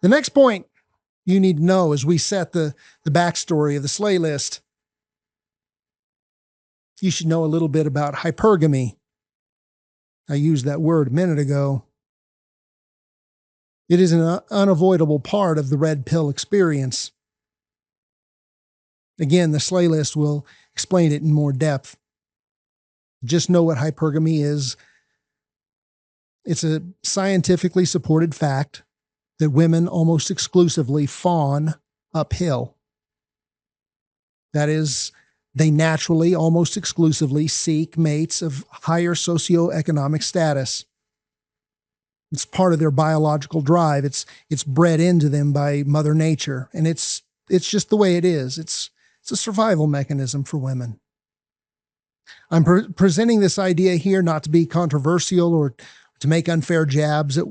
The next point you need to know as we set the backstory of the Slaylist, you should know a little bit about hypergamy. I used that word a minute ago. It is an unavoidable part of the red pill experience. Again, the Slaylist will explain it in more depth. Just know what hypergamy is. It's a scientifically supported fact that women almost exclusively fawn uphill. That is, they naturally, almost exclusively seek mates of higher socioeconomic status. It's part of their biological drive. It's bred into them by Mother Nature, and it's just the way it is. It's a survival mechanism for women. I'm presenting this idea here not to be controversial or to make unfair jabs at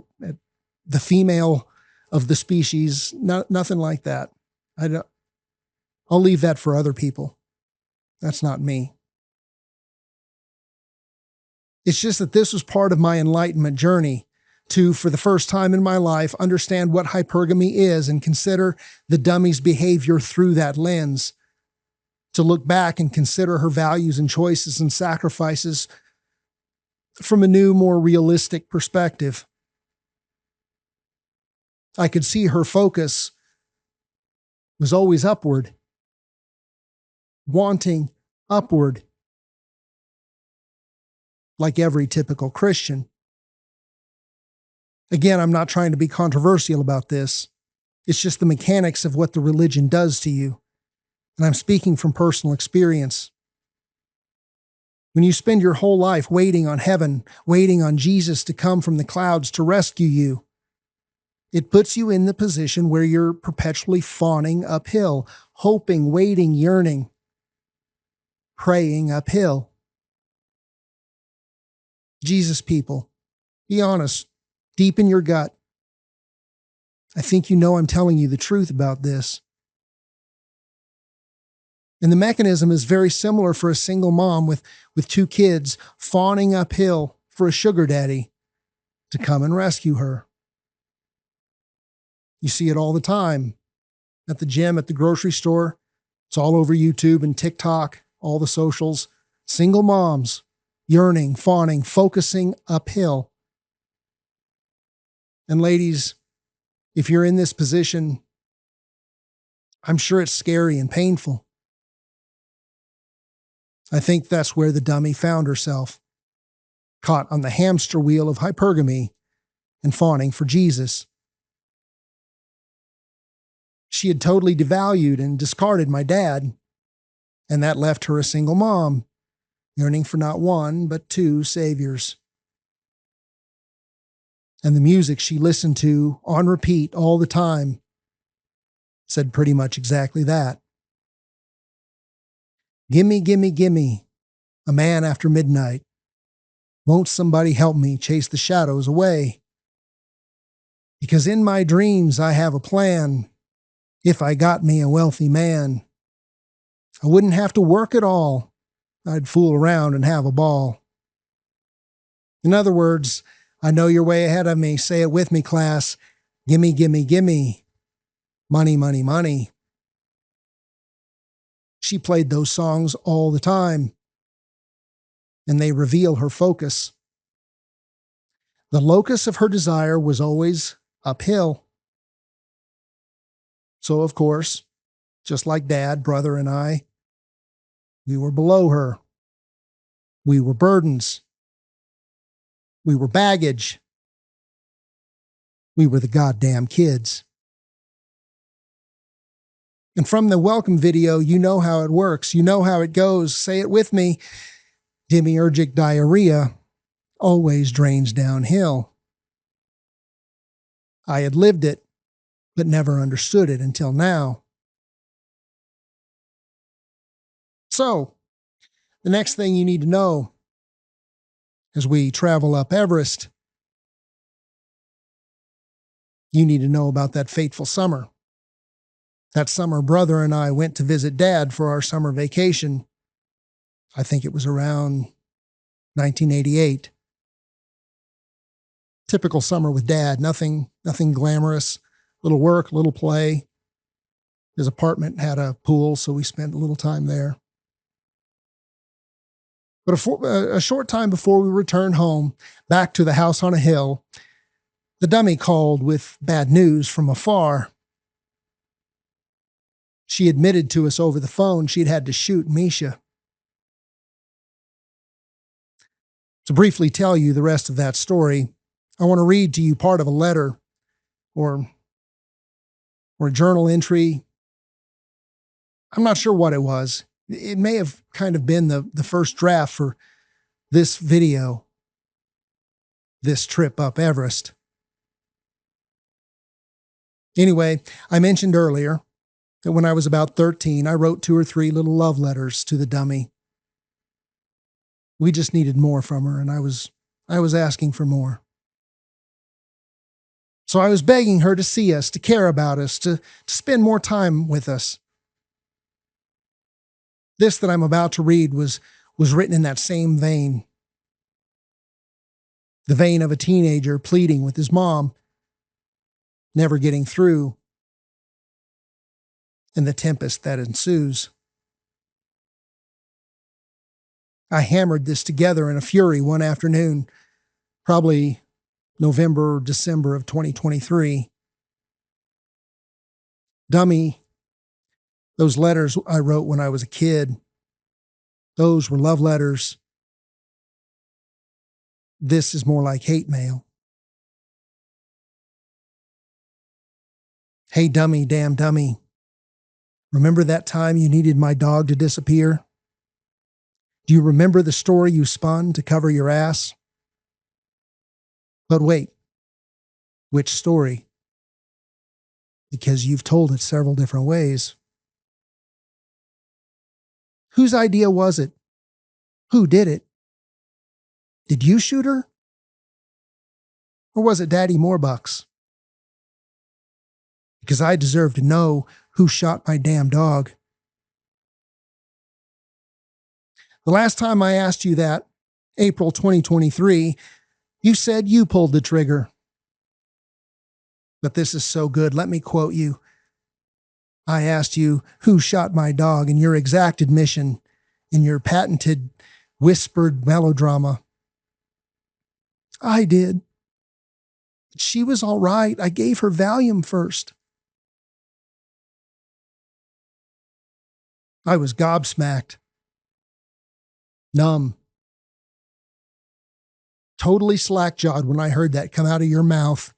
the female of the species. Nothing like that. I'll leave that for other people. That's not me. It's just that this was part of my enlightenment journey to, for the first time in my life, understand what hypergamy is and consider the dummy's behavior through that lens. To look back and consider her values and choices and sacrifices from a new, more realistic perspective. I could see her focus was always upward, wanting upward, like every typical Christian. Again, I'm not trying to be controversial about this. It's just the mechanics of what the religion does to you. And I'm speaking from personal experience. When you spend your whole life waiting on heaven, waiting on Jesus to come from the clouds to rescue you, it puts you in the position where you're perpetually fawning uphill, hoping, waiting, yearning, praying uphill. Jesus people, be honest, deep in your gut. I think you know I'm telling you the truth about this. And the mechanism is very similar for a single mom with two kids fawning uphill for a sugar daddy to come and rescue her. You see it all the time at the gym, at the grocery store. It's all over YouTube and TikTok, all the socials. Single moms yearning, fawning, focusing uphill. And ladies, if you're in this position, I'm sure it's scary and painful. I think that's where the dummy found herself, caught on the hamster wheel of hypergamy and fawning for Jesus. She had totally devalued and discarded my dad, and that left her a single mom, yearning for not one, but two saviors. And the music she listened to on repeat all the time said pretty much exactly that. Gimme, gimme, gimme, a man after midnight. Won't somebody help me chase the shadows away? Because in my dreams I have a plan. If I got me a wealthy man, I wouldn't have to work at all. I'd fool around and have a ball. In other words, I know you're way ahead of me. Say it with me, class. Gimme, gimme, gimme. Money, money, money. She played those songs all the time, and they reveal her focus. The locus of her desire was always uphill. So, of course, Just like Dad, brother, and I, we were below her. We were burdens. We were baggage. We were the goddamn kids. And from the welcome video, you know how it works. You know how it goes. Say it with me. Demiurgic diarrhea always drains downhill. I had lived it, but never understood it until now. So, the next thing you need to know as we travel up Everest, you need to know about that fateful summer. That summer, brother and I went to visit Dad for our summer vacation. I think it was around 1988. Typical summer with Dad, nothing glamorous. Little work, little play. His apartment had a pool, so we spent a little time there. But a short time before we returned home, back to the house on a hill, the dummy called with bad news from afar. She admitted to us over the phone she'd had to shoot Misha. To briefly tell you the rest of that story, I want to read to you part of a letter or a journal entry. I'm not sure what it was. It may have kind of been the first draft for this video, this trip up Everest. Anyway, I mentioned earlier that when I was about 13, I wrote 2 or 3 little love letters to the dummy. We just needed more from her, and I was asking for more. So I was begging her to see us, to care about us, to spend more time with us. This that I'm about to read was written in that same vein. The vein of a teenager pleading with his mom, never getting through, and the tempest that ensues. I hammered this together in a fury one afternoon, probably November or December of 2023. Dummy, those letters I wrote when I was a kid, those were love letters. This is more like hate mail. Hey, dummy, damn dummy. Remember that time you needed my dog to disappear? Do you remember the story you spun to cover your ass? But wait, which story? Because you've told it several different ways. Whose idea was it? Who did it? Did you shoot her? Or was it Daddy Morebucks? Because I deserve to know who shot my damn dog. The last time I asked you that, April 2023, you said you pulled the trigger. But this is so good, let me quote you. I asked you who shot my dog, and your exact admission in your patented whispered melodrama. I did. She was all right. I gave her Valium first. I was gobsmacked, numb, totally slack-jawed when I heard that come out of your mouth.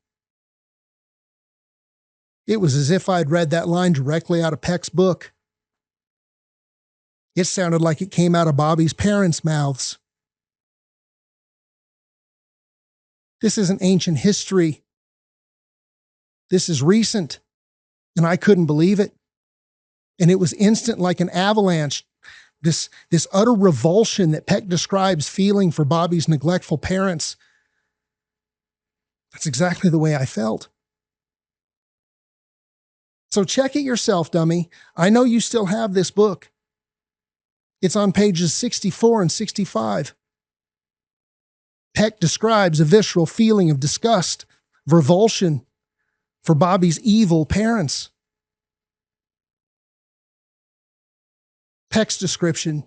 It was as if I'd read that line directly out of Peck's book. It sounded like it came out of Bobby's parents' mouths. This isn't ancient history. This is recent, and I couldn't believe it. And it was instant like an avalanche. This utter revulsion that Peck describes feeling for Bobby's neglectful parents. That's exactly the way I felt. So check it yourself, dummy. I know you still have this book. It's on pages 64 and 65. Peck describes a visceral feeling of disgust, of revulsion for Bobby's evil parents. Peck's description.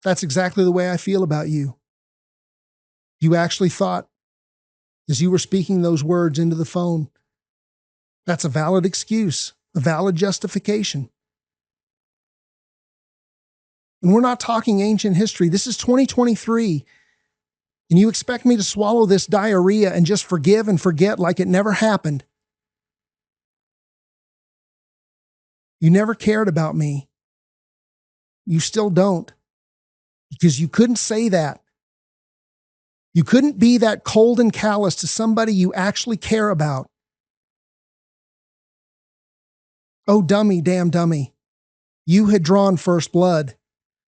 That's exactly the way I feel about you. You actually thought, as you were speaking those words into the phone, that's a valid excuse, a valid justification. And we're not talking ancient history. This is 2023. And you expect me to swallow this diarrhea and just forgive and forget like it never happened. You never cared about me. You still don't. Because you couldn't say that. You couldn't be that cold and callous to somebody you actually care about. Oh, dummy, damn dummy. You had drawn first blood,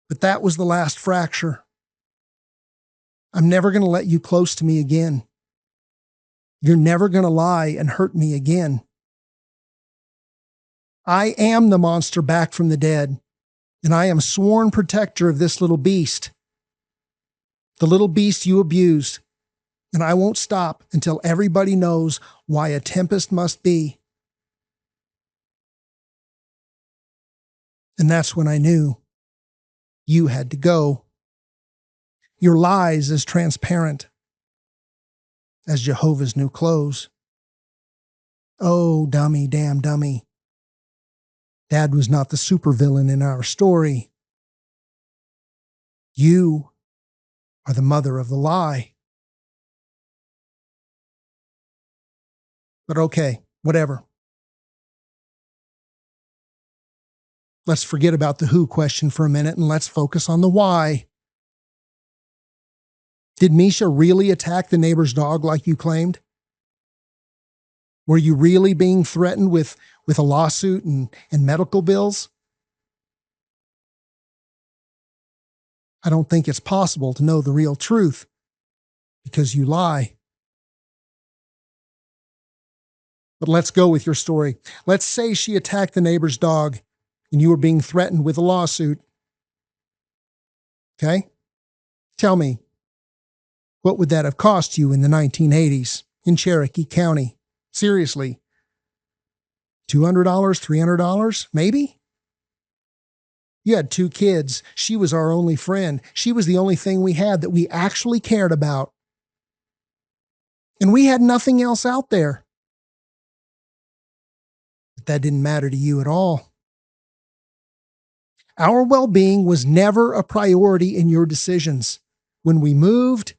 but that was the last fracture. I'm never going to let you close to me again. You're never going to lie and hurt me again. I am the monster back from the dead, and I am sworn protector of this little beast. The little beast you abused, and I won't stop until everybody knows why a tempest must be. And that's when I knew you had to go. Your lies as transparent as Jehovah's new clothes. Oh, dummy, damn dummy. Dad was not the supervillain in our story. You are the mother of the lie. But okay, whatever. Let's forget about the who question for a minute and let's focus on the why. Did Misha really attack the neighbor's dog like you claimed? Were you really being threatened with a lawsuit and medical bills? I don't think it's possible to know the real truth because you lie. But let's go with your story. Let's say she attacked the neighbor's dog and you were being threatened with a lawsuit. Okay? Tell me, what would that have cost you in the 1980s in Cherokee County? Seriously. $200, $300, maybe? You had 2 kids. She was our only friend. She was the only thing we had that we actually cared about. And we had nothing else out there. But that didn't matter to you at all. Our well-being was never a priority in your decisions. When we moved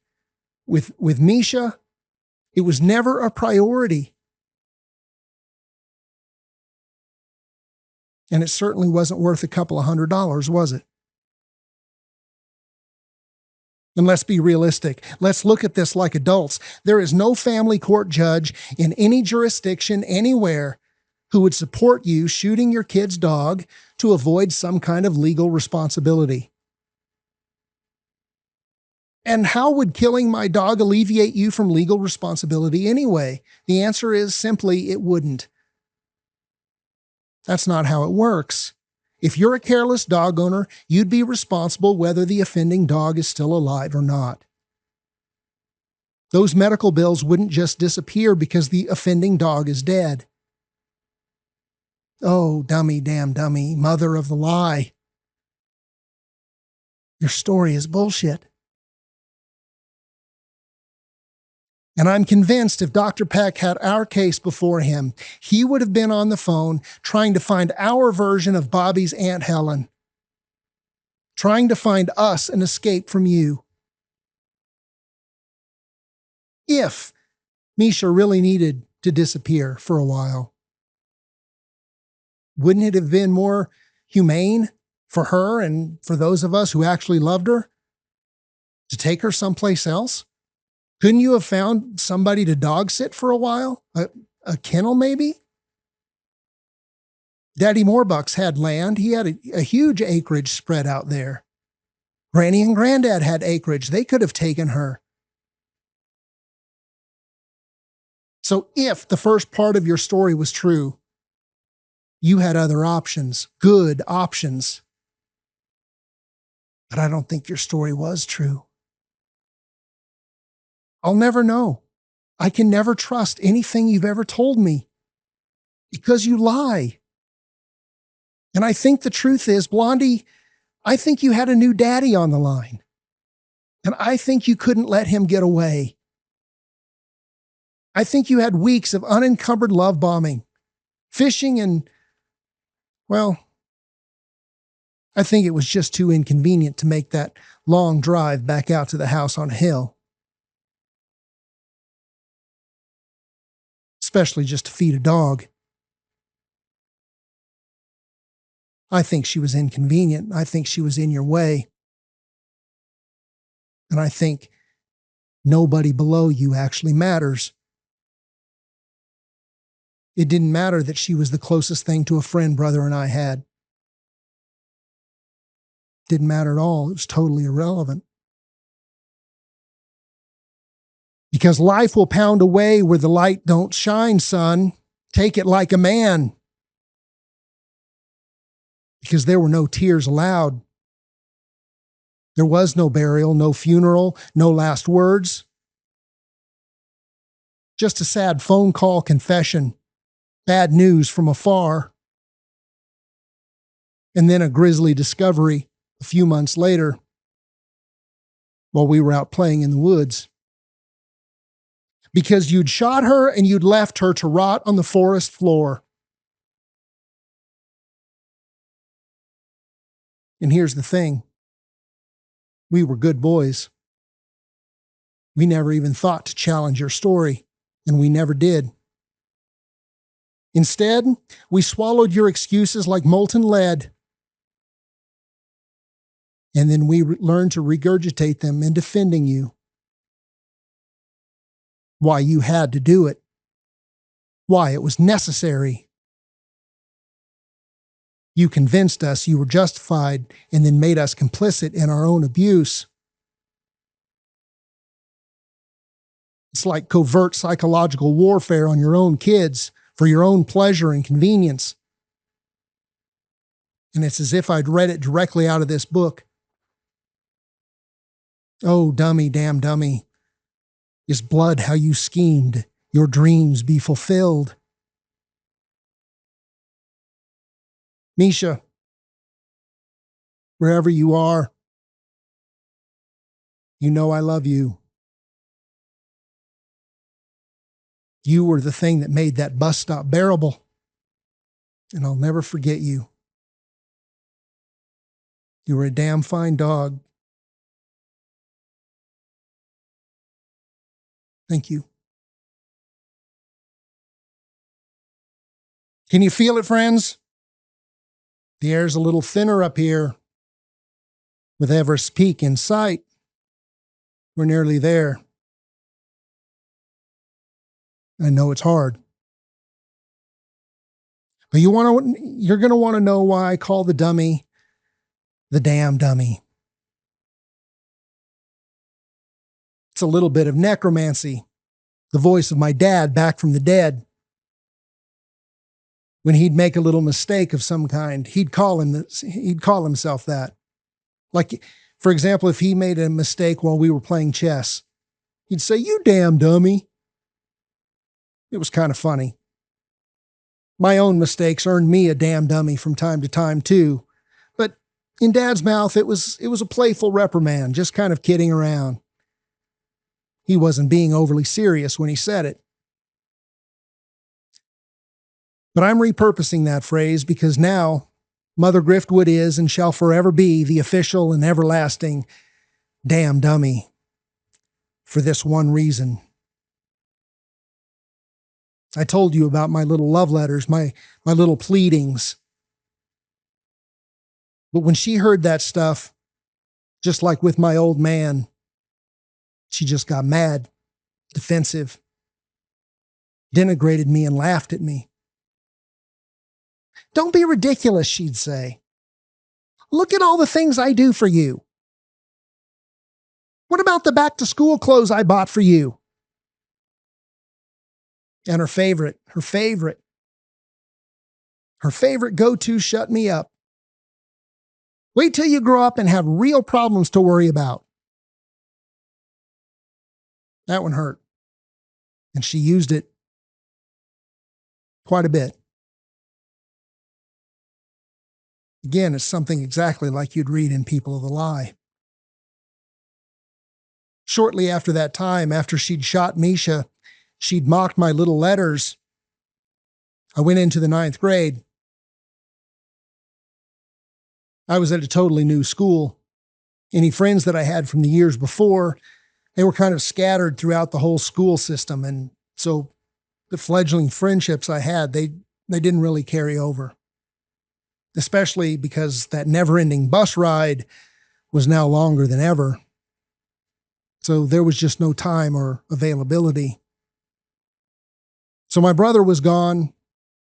with Misha, it was never a priority. And it certainly wasn't worth a couple of $100, was it? And let's be realistic. Let's look at this like adults. There is no family court judge in any jurisdiction anywhere who would support you shooting your kid's dog to avoid some kind of legal responsibility. And how would killing my dog alleviate you from legal responsibility anyway? The answer is simply it wouldn't. That's not how it works. If you're a careless dog owner, you'd be responsible whether the offending dog is still alive or not. Those medical bills wouldn't just disappear because the offending dog is dead. Oh, dummy, damn dummy, mother of the lie. Your story is bullshit. And I'm convinced if Dr. Peck had our case before him, he would have been on the phone trying to find our version of Bobby's Aunt Helen, trying to find us an escape from you. If Misha really needed to disappear for a while, wouldn't it have been more humane for her and for those of us who actually loved her to take her someplace else? Couldn't you have found somebody to dog sit for a while? A kennel, maybe? Daddy Moorbucks had land. He had a huge acreage spread out there. Granny and Granddad had acreage. They could have taken her. So if the first part of your story was true, you had other options, good options. But I don't think your story was true. I'll never know. I can never trust anything you've ever told me because you lie. And I think the truth is, Blondie, I think you had a new daddy on the line. And I think you couldn't let him get away. I think you had weeks of unencumbered love bombing, fishing and Well, I think it was just too inconvenient to make that long drive back out to the house on a hill, especially just to feed a dog. I think she was inconvenient. I think she was in your way. And I think nobody below you actually matters. It didn't matter that she was the closest thing to a friend brother and I had. Didn't matter at all. It was totally irrelevant. Because life will pound away where the light don't shine, son. Take it like a man. Because there were no tears allowed. There was no burial, no funeral, no last words. Just a sad phone call confession, bad news from afar, and then a grisly discovery a few months later while we were out playing in the woods. Because you'd shot her and you'd left her to rot on the forest floor. And here's the thing. We were good boys. We never even thought to challenge your story, and we never did. Instead, we swallowed your excuses like molten lead, and then we learned to regurgitate them in defending you. Why you had to do it. Why it was necessary. You convinced us you were justified and then made us complicit in our own abuse. It's like covert psychological warfare on your own kids for your own pleasure and convenience. And it's as if I'd read it directly out of this book. Oh, dummy, damn dummy. Is blood how you schemed your dreams be fulfilled? Misha, wherever you are, you know I love you. You were the thing that made that bus stop bearable. And I'll never forget you. You were a damn fine dog. Thank you. Can you feel it, friends? The air's a little thinner up here. With Everest Peak in sight, we're nearly there. I know it's hard. But you're going to want to know why I call the dummy the damn dummy. It's a little bit of necromancy, the voice of my dad back from the dead. When he'd make a little mistake of some kind, he'd call himself that. Like, for example, if he made a mistake while we were playing chess, he'd say, "You damn dummy." It was kind of funny. My own mistakes earned me a damn dummy from time to time too. But in Dad's mouth, it was a playful reprimand, just kind of kidding around. He wasn't being overly serious when he said it. But I'm repurposing that phrase because now Mother Griftwood is and shall forever be the official and everlasting damn dummy for this one reason. I told you about my little love letters, my little pleadings. But when she heard that stuff, just like with my old man, she just got mad, defensive, denigrated me and laughed at me. "Don't be ridiculous," she'd say. "Look at all the things I do for you. What about the back to school clothes I bought for you?" And her favorite go-to shut me up. "Wait till you grow up and have real problems to worry about." That one hurt. And she used it quite a bit. Again, it's something exactly like you'd read in People of the Lie. Shortly after that time, after she'd shot Misha, she'd mocked my little letters. I went into the 9th grade. I was at a totally new school. Any friends that I had from the years before, they were kind of scattered throughout the whole school system. And so the fledgling friendships I had, they didn't really carry over, especially because that never ending bus ride was now longer than ever. So there was just no time or availability. So my brother was gone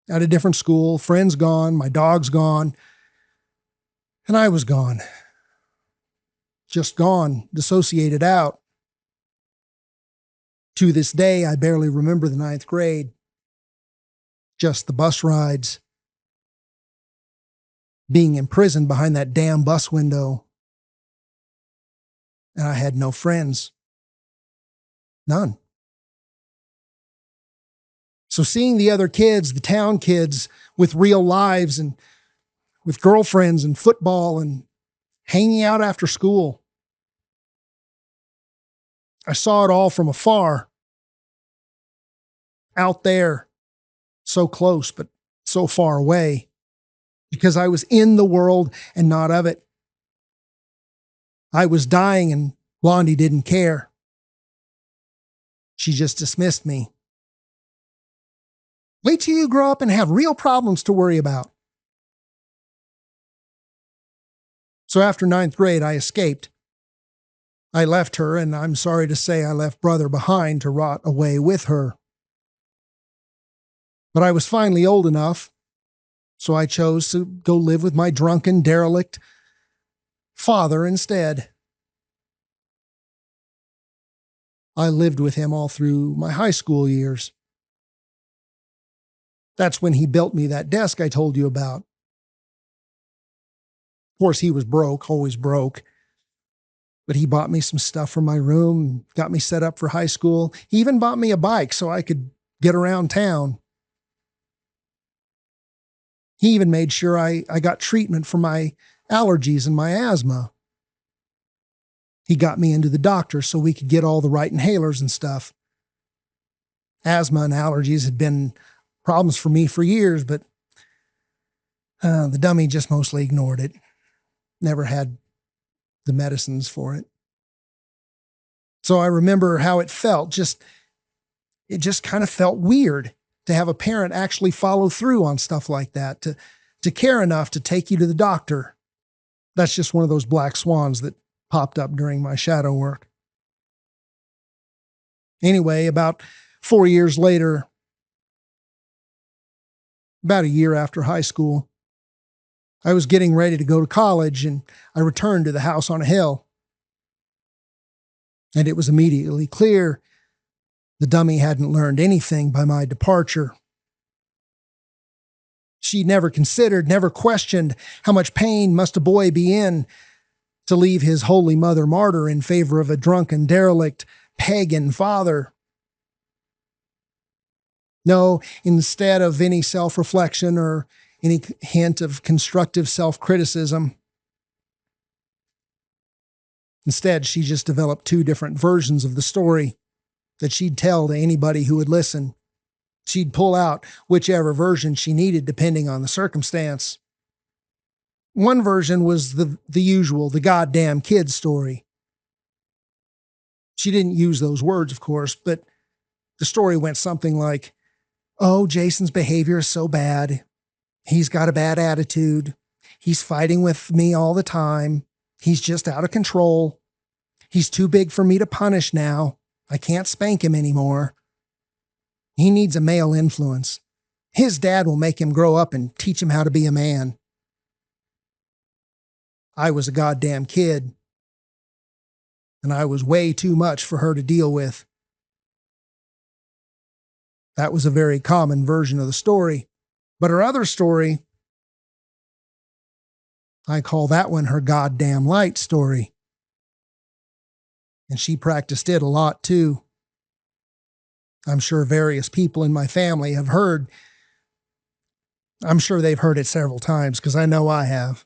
at a different school, friends gone, my dog's gone, and I was gone. Just gone, dissociated out. To this day, I barely remember the ninth grade, just the bus rides, being imprisoned behind that damn bus window. And I had no friends. None. So seeing the other kids, the town kids with real lives and with girlfriends and football and hanging out after school, I saw it all from afar, out there, so close, but so far away, because I was in the world and not of it. I was dying and Blondie didn't care. She just dismissed me. Wait till you grow up and have real problems to worry about. So after ninth grade, I escaped. I left her, and I'm sorry to say I left brother behind to rot away with her. But I was finally old enough, so I chose to go live with my drunken, derelict father instead. I lived with him all through my high school years. That's when he built me that desk I told you about. Of course, he was broke, always broke. But he bought me some stuff for my room, got me set up for high school. He even bought me a bike so I could get around town. He even made sure I got treatment for my allergies and my asthma. He got me into the doctor so we could get all the right inhalers and stuff. Asthma and allergies had been problems for me for years, but the dummy just mostly ignored it. Never had the medicines for it. So I remember how it felt. It just kind of felt weird to have a parent actually follow through on stuff like that, to care enough to take you to the doctor. That's just one of those black swans that popped up during my shadow work. Anyway, about 4 years later, about a year after high school, I was getting ready to go to college and I returned to the house on a hill. And it was immediately clear the dummy hadn't learned anything by my departure. She never considered, never questioned how much pain must a boy be in to leave his holy mother martyr in favor of a drunken, derelict, pagan father. No, instead of any self reflection or any hint of constructive self criticism, instead, she just developed two different versions of the story that she'd tell to anybody who would listen. She'd pull out whichever version she needed depending on the circumstance. One version was the usual, the goddamn kid story. She didn't use those words, of course, but the story went something like, oh, Jason's behavior is so bad. He's got a bad attitude. He's fighting with me all the time. He's just out of control. He's too big for me to punish now. I can't spank him anymore. He needs a male influence. His dad will make him grow up and teach him how to be a man. I was a goddamn kid, and I was way too much for her to deal with. That was a very common version of the story. But her other story, I call that one her goddamn light story. And she practiced it a lot too. I'm sure various people in my family have heard. I'm sure they've heard it several times because I know I have.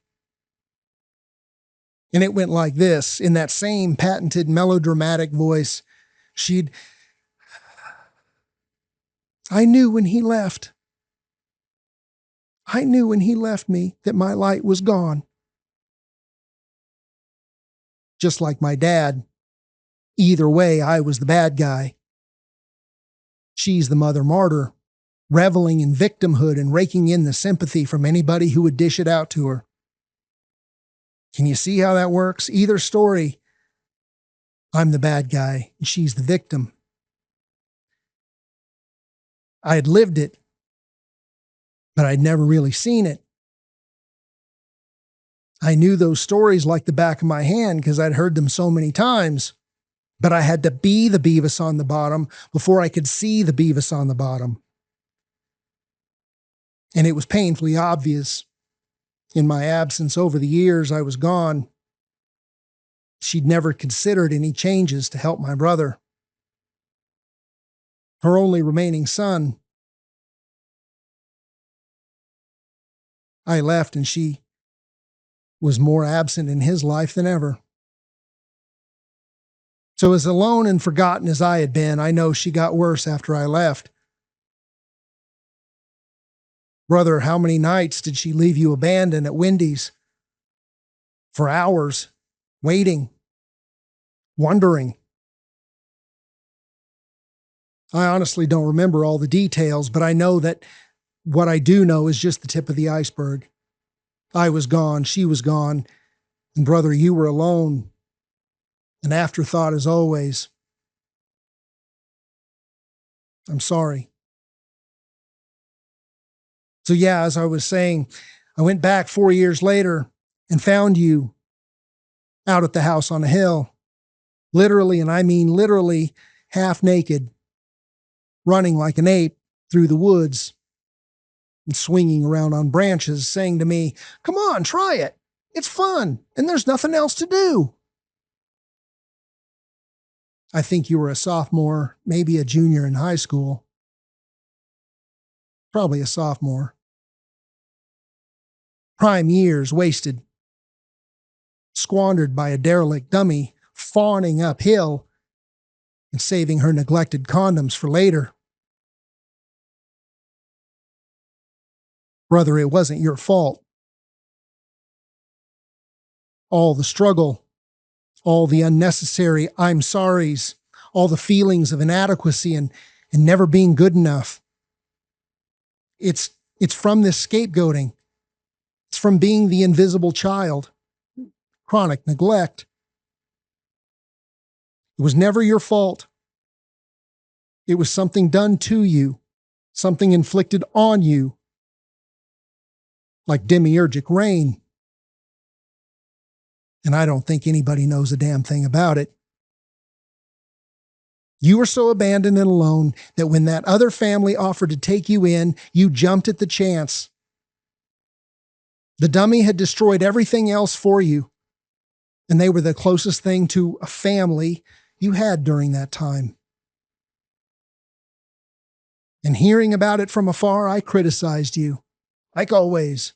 And it went like this, in that same patented melodramatic voice. She'd, I knew when he left. I knew when he left me that my light was gone. just like my dad. Either way, I was the bad guy. She's the mother martyr, reveling in victimhood and raking in the sympathy from anybody who would dish it out to her. Can you see how that works? Either story, I'm the bad guy and she's the victim. I had lived it, but I'd never really seen it. I knew those stories like the back of my hand because I'd heard them so many times, but I had to be the Beavis on the bottom before I could see the Beavis on the bottom. And it was painfully obvious. In my absence over the years I was gone, she'd never considered any changes to help my brother. Her only remaining son. I left and she was more absent in his life than ever. So as alone and forgotten as I had been, I know she got worse after I left. Brother, how many nights did she leave you abandoned at Wendy's? For hours, waiting, wondering. I honestly don't remember all the details, but I know that what I do know is just the tip of the iceberg. I was gone, she was gone, and brother, you were alone. An afterthought as always. I'm sorry. So yeah, as I was saying, I went back 4 years later and found you out at the house on the hill. Literally, and I mean literally, half naked, running like an ape through the woods and swinging around on branches, saying to me, "Come on, try it. It's fun, and there's nothing else to do." I think you were a sophomore, maybe a junior in high school. Probably a sophomore. Prime years wasted, squandered by a derelict dummy, fawning uphill and saving her neglected condoms for later. Brother, it wasn't your fault. All the struggle, all the unnecessary I'm sorries, all the feelings of inadequacy and never being good enough. It's from this scapegoating. It's from being the invisible child. Chronic neglect. It was never your fault. It was something done to you, something inflicted on you, like demiurgic rain. And I don't think anybody knows a damn thing about it. You were so abandoned and alone that when that other family offered to take you in, you jumped at the chance. The dummy had destroyed everything else for you, and they were the closest thing to a family you had during that time. And hearing about it from afar, I criticized you, like always.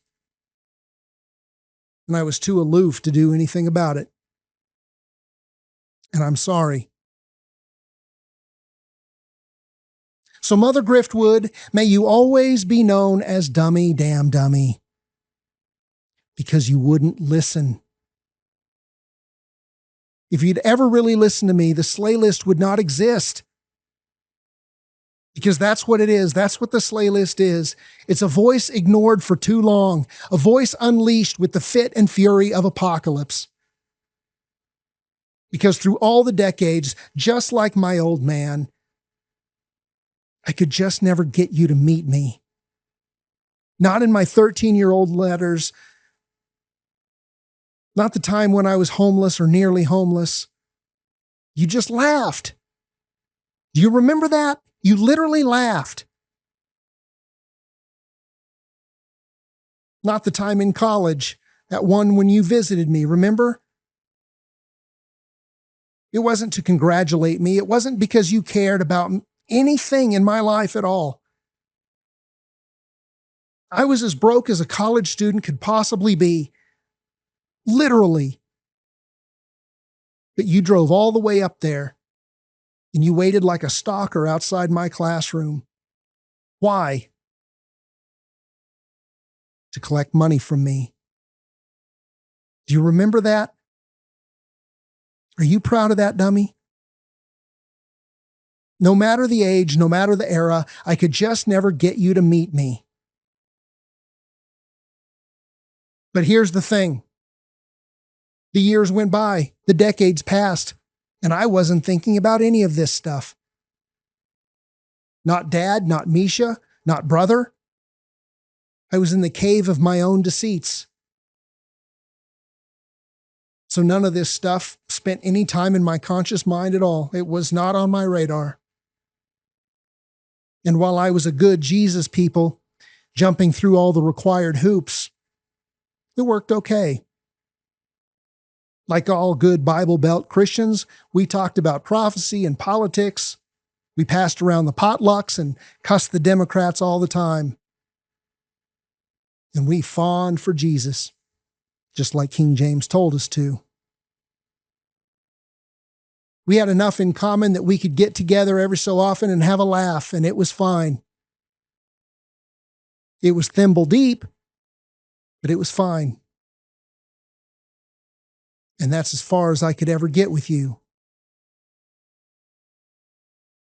And I was too aloof to do anything about it. And I'm sorry. So, Mother Griftwood, may you always be known as Dummy Damn Dummy, because you wouldn't listen. If you'd ever really listened to me, the Slaylist would not exist. Because that's what it is. That's what the Slaylist is. It's a voice ignored for too long, a voice unleashed with the fit and fury of apocalypse. Because through all the decades, just like my old man, I could just never get you to meet me. Not in my 13-year-old letters, not the time when I was homeless or nearly homeless. You just laughed. Do you remember that? You literally laughed. Not the time in college, that one when you visited me, remember? It wasn't to congratulate me. It wasn't because you cared about anything in my life at all. I was as broke as a college student could possibly be. Literally. But you drove all the way up there and you waited like a stalker outside my classroom. Why? To collect money from me. Do you remember that? Are you proud of that, dummy? No matter the age, no matter the era, I could just never get you to meet me. But here's the thing. The years went by, the decades passed, and I wasn't thinking about any of this stuff. Not dad, not Misha, not brother. I was in the cave of my own deceits. So none of this stuff spent any time in my conscious mind at all. It was not on my radar. And while I was a good Jesus people, jumping through all the required hoops, it worked okay. Like all good Bible Belt Christians, we talked about prophecy and politics. We passed around the potlucks and cussed the Democrats all the time. And we fawned for Jesus, just like King James told us to. We had enough in common that we could get together every so often and have a laugh, and it was fine. It was thimble deep, but it was fine. And that's as far as I could ever get with you.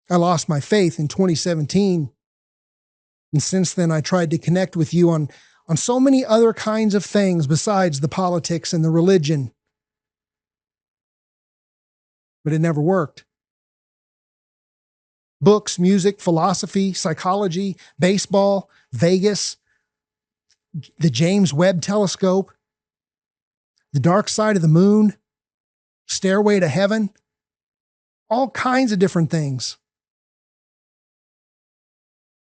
I lost my faith in 2017. And since then, I tried to connect with you on so many other kinds of things besides the politics and the religion. But it never worked. Books, music, philosophy, psychology, baseball, Vegas, the James Webb Telescope, the dark side of the moon, stairway to heaven, all kinds of different things.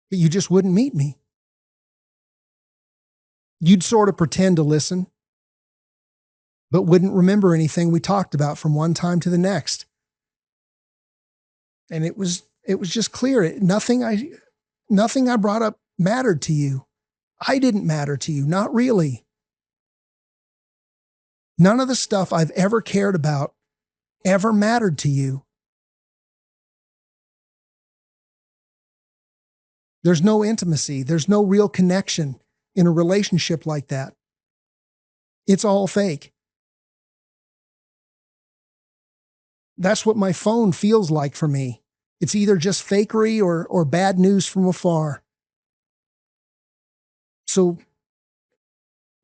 But you just wouldn't meet me. You'd sort of pretend to listen, but wouldn't remember anything we talked about from one time to the next. And it was just clear. Nothing I brought up mattered to you. I didn't matter to you, not really. None of the stuff I've ever cared about ever mattered to you. There's no intimacy. There's no real connection in a relationship like that. It's all fake. That's what my phone feels like for me. It's either just fakery or bad news from afar. So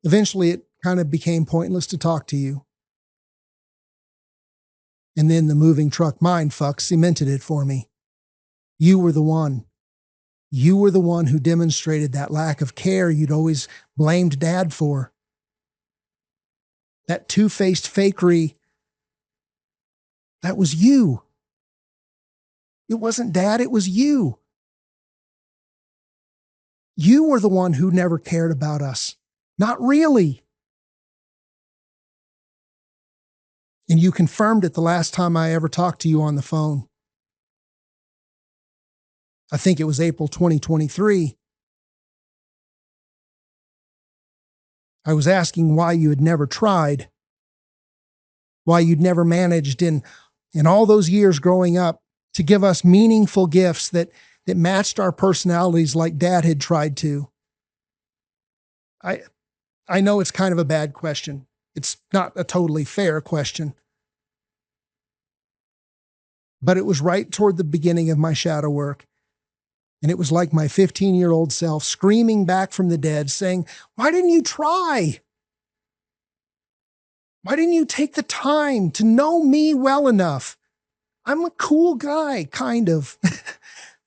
eventually it kind of became pointless to talk to you. And then the moving truck mindfuck cemented it for me. You were the one. You were the one who demonstrated that lack of care you'd always blamed Dad for. That two-faced fakery, that was you. It wasn't Dad, it was you. You were the one who never cared about us. Not really. And you confirmed it the last time I ever talked to you on the phone. I think it was April 2023. I was asking why you had never tried, why you'd never managed in all those years growing up to give us meaningful gifts that matched our personalities like Dad had tried to. I know it's kind of a bad question. It's not a totally fair question. But it was right toward the beginning of my shadow work. And it was like my 15-year-old self screaming back from the dead saying, "Why didn't you try? Why didn't you take the time to know me well enough? I'm a cool guy, kind of.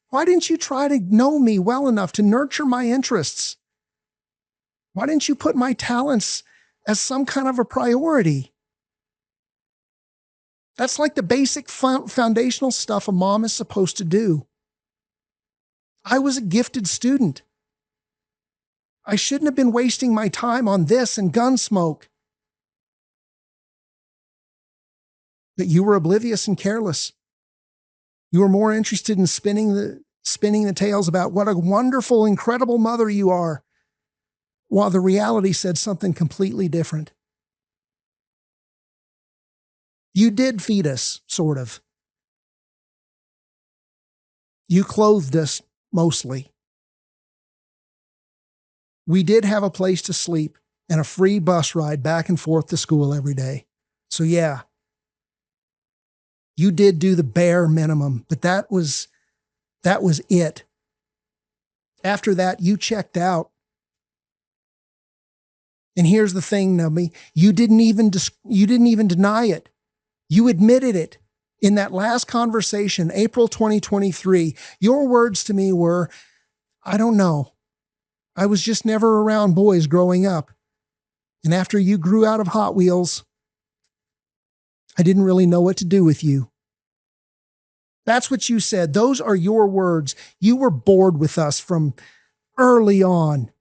Why didn't you try to know me well enough to nurture my interests? Why didn't you put my talents as some kind of a priority?" That's like the basic foundational stuff a mom is supposed to do. I was a gifted student. I shouldn't have been wasting my time on this and Gunsmoke. But you were oblivious and careless. You were more interested in spinning the tales about what a wonderful, incredible mother you are, while the reality said something completely different. You did feed us, sort of. You clothed us, mostly. We did have a place to sleep and a free bus ride back and forth to school every day. So yeah, You did do the bare minimum, but that was it. After that, you checked out. And here's the thing, Nubby, you didn't even deny it. You admitted it. In that last conversation, April 2023, your words to me were, I don't know. I was just never around boys growing up. And after you grew out of Hot Wheels, I didn't really know what to do with you. That's what you said. Those are your words. You were bored with us from early on.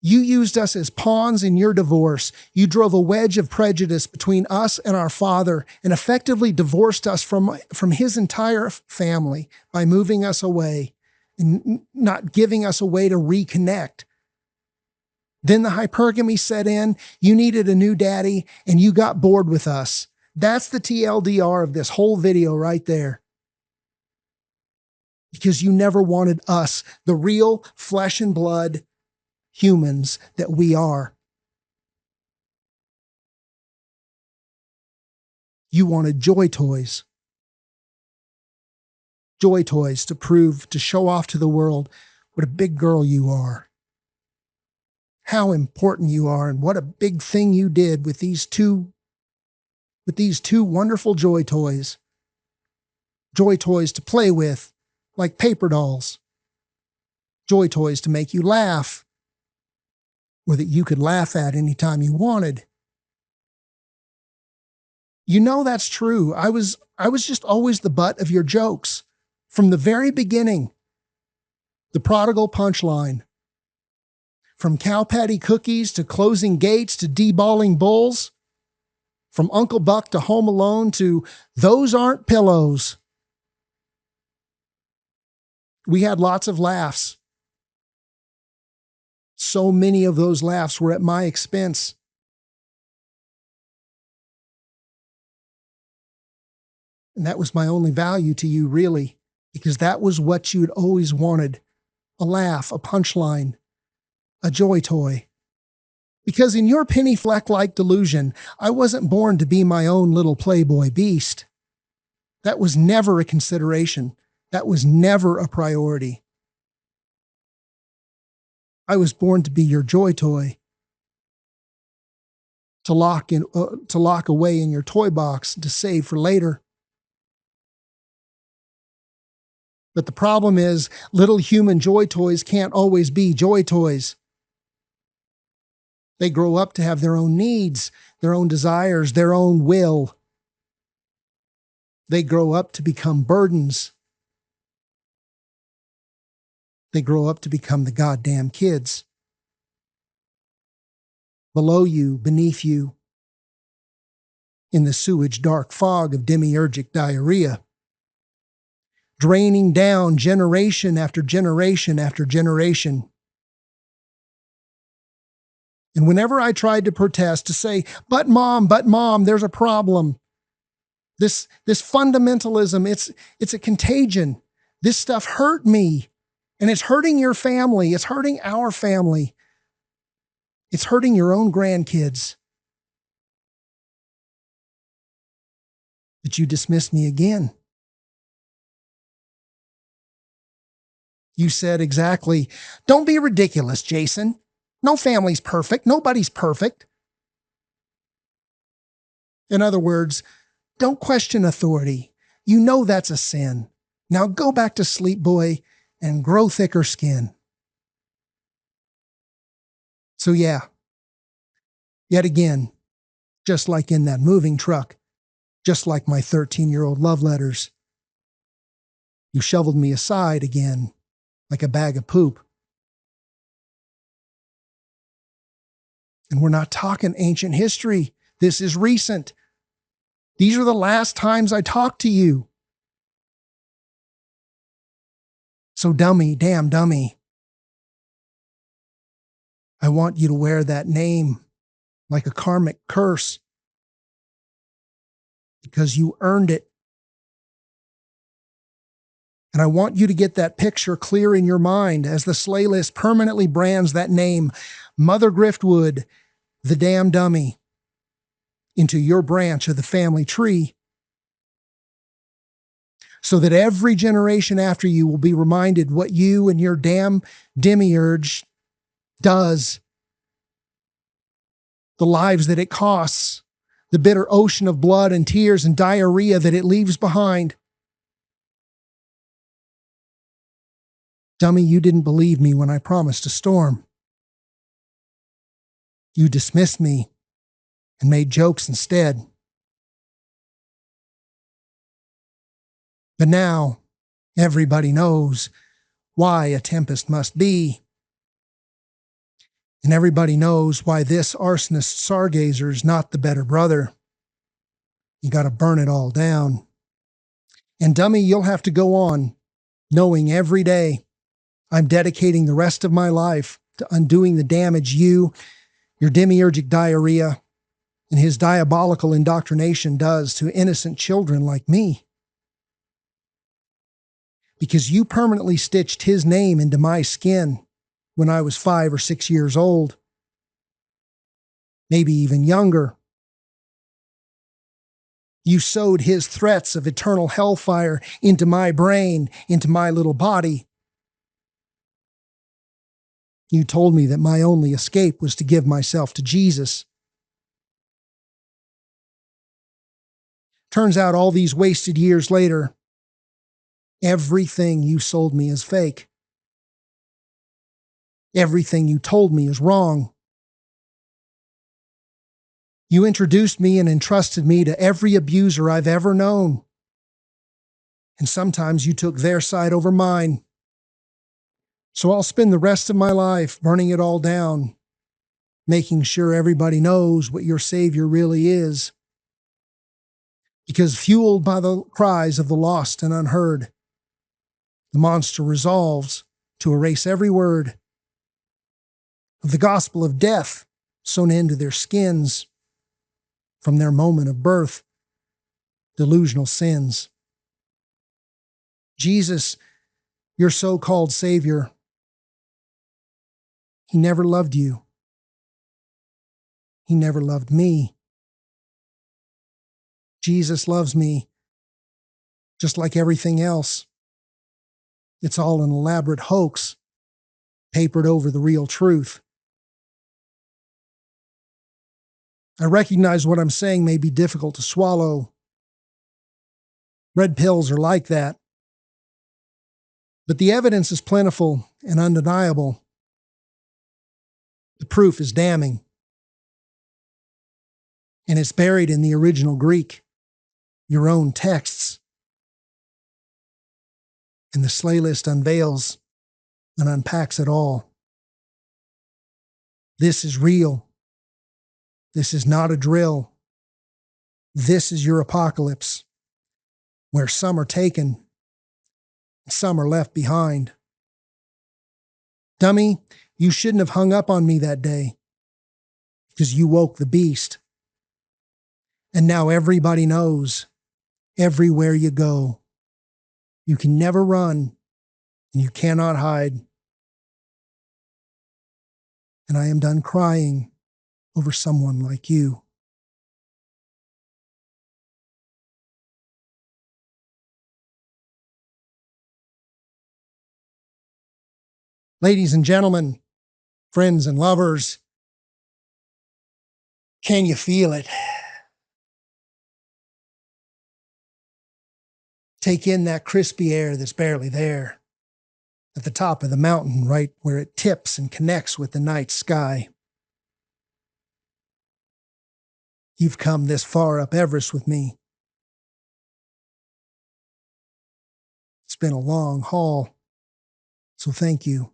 You used us as pawns in your divorce. You drove a wedge of prejudice between us and our father and effectively divorced us from his entire family by moving us away and not giving us a way to reconnect. Then the hypergamy set in. You needed a new daddy and you got bored with us. That's the TLDR of this whole video right there. Because you never wanted us, the real flesh and blood humans that we are. You wanted joy toys. Joy toys to prove, to show off to the world what a big girl you are. How important you are and what a big thing you did with these two wonderful joy toys. Joy toys to play with, like paper dolls. Joy toys to make you laugh, or that you could laugh at anytime you wanted. You know that's true. I was just always the butt of your jokes. From the very beginning. The prodigal punchline. From cow patty cookies to closing gates to deballing bulls. From Uncle Buck to Home Alone to those aren't pillows. We had lots of laughs. So many of those laughs were at my expense. And that was my only value to you, really, because that was what you'd always wanted. A laugh, a punchline, a joy toy. Because in your penny fleck-like delusion, I wasn't born to be my own little playboy beast. That was never a consideration. That was never a priority. I was born to be your joy toy. To lock away in your toy box to save for later. But the problem is, little human joy toys can't always be joy toys. They grow up to have their own needs, their own desires, their own will. They grow up to become burdens. They grow up to become the goddamn kids. Below you, beneath you, in the sewage dark fog of demiurgic diarrhea. Draining down generation after generation after generation. And whenever I tried to protest, to say, but mom, there's a problem. This fundamentalism, it's a contagion. This stuff hurt me. And it's hurting your family. It's hurting our family. It's hurting your own grandkids. But you dismissed me again. You said exactly, don't be ridiculous, Jason. No family's perfect. Nobody's perfect. In other words, don't question authority. You know that's a sin. Now go back to sleep, boy, and grow thicker skin. So yeah, yet again, just like in that moving truck, just like my 13-year-old love letters, you shoveled me aside again like a bag of poop. And we're not talking ancient history. This is recent. These are the last times I talked to you. So dummy, damn dummy. I want you to wear that name like a karmic curse because you earned it. And I want you to get that picture clear in your mind as the Slaylist permanently brands that name, Mother Griftwood, the damn dummy, into your branch of the family tree, so that every generation after you will be reminded what you and your damn demiurge does, the lives that it costs, the bitter ocean of blood and tears and diarrhea that it leaves behind. Dummy, you didn't believe me when I promised a storm. You dismissed me and made jokes instead. But now, everybody knows why a tempest must be. And everybody knows why this arsonist stargazer's not the better brother. You gotta burn it all down. And dummy, you'll have to go on, knowing every day I'm dedicating the rest of my life to undoing the damage you, your demiurgic diarrhea, and his diabolical indoctrination does to innocent children like me. Because you permanently stitched his name into my skin when I was 5 or 6 years old, maybe even younger. You sowed his threats of eternal hellfire into my brain, into my little body. You told me that my only escape was to give myself to Jesus. Turns out all these wasted years later, everything you sold me is fake. Everything you told me is wrong. You introduced me and entrusted me to every abuser I've ever known. And sometimes you took their side over mine. So I'll spend the rest of my life burning it all down, making sure everybody knows what your Savior really is. Because fueled by the cries of the lost and unheard, the monster resolves to erase every word of the gospel of death sewn into their skins from their moment of birth, delusional sins. Jesus, your so-called Savior, he never loved you. He never loved me. Jesus loves me just like everything else. It's all an elaborate hoax, papered over the real truth. I recognize what I'm saying may be difficult to swallow. Red pills are like that. But the evidence is plentiful and undeniable. The proof is damning. And it's buried in the original Greek, your own texts. And the Slaylist unveils and unpacks it all. This is real. This is not a drill. This is your apocalypse, where some are taken and some are left behind. Dummy, you shouldn't have hung up on me that day, because you woke the beast. And now everybody knows, everywhere you go, you can never run and you cannot hide. And I am done crying over someone like you. Ladies and gentlemen, friends and lovers, can you feel it? Take in that crispy air that's barely there, at the top of the mountain, right where it tips and connects with the night sky. You've come this far up Everest with me. It's been a long haul, so thank you.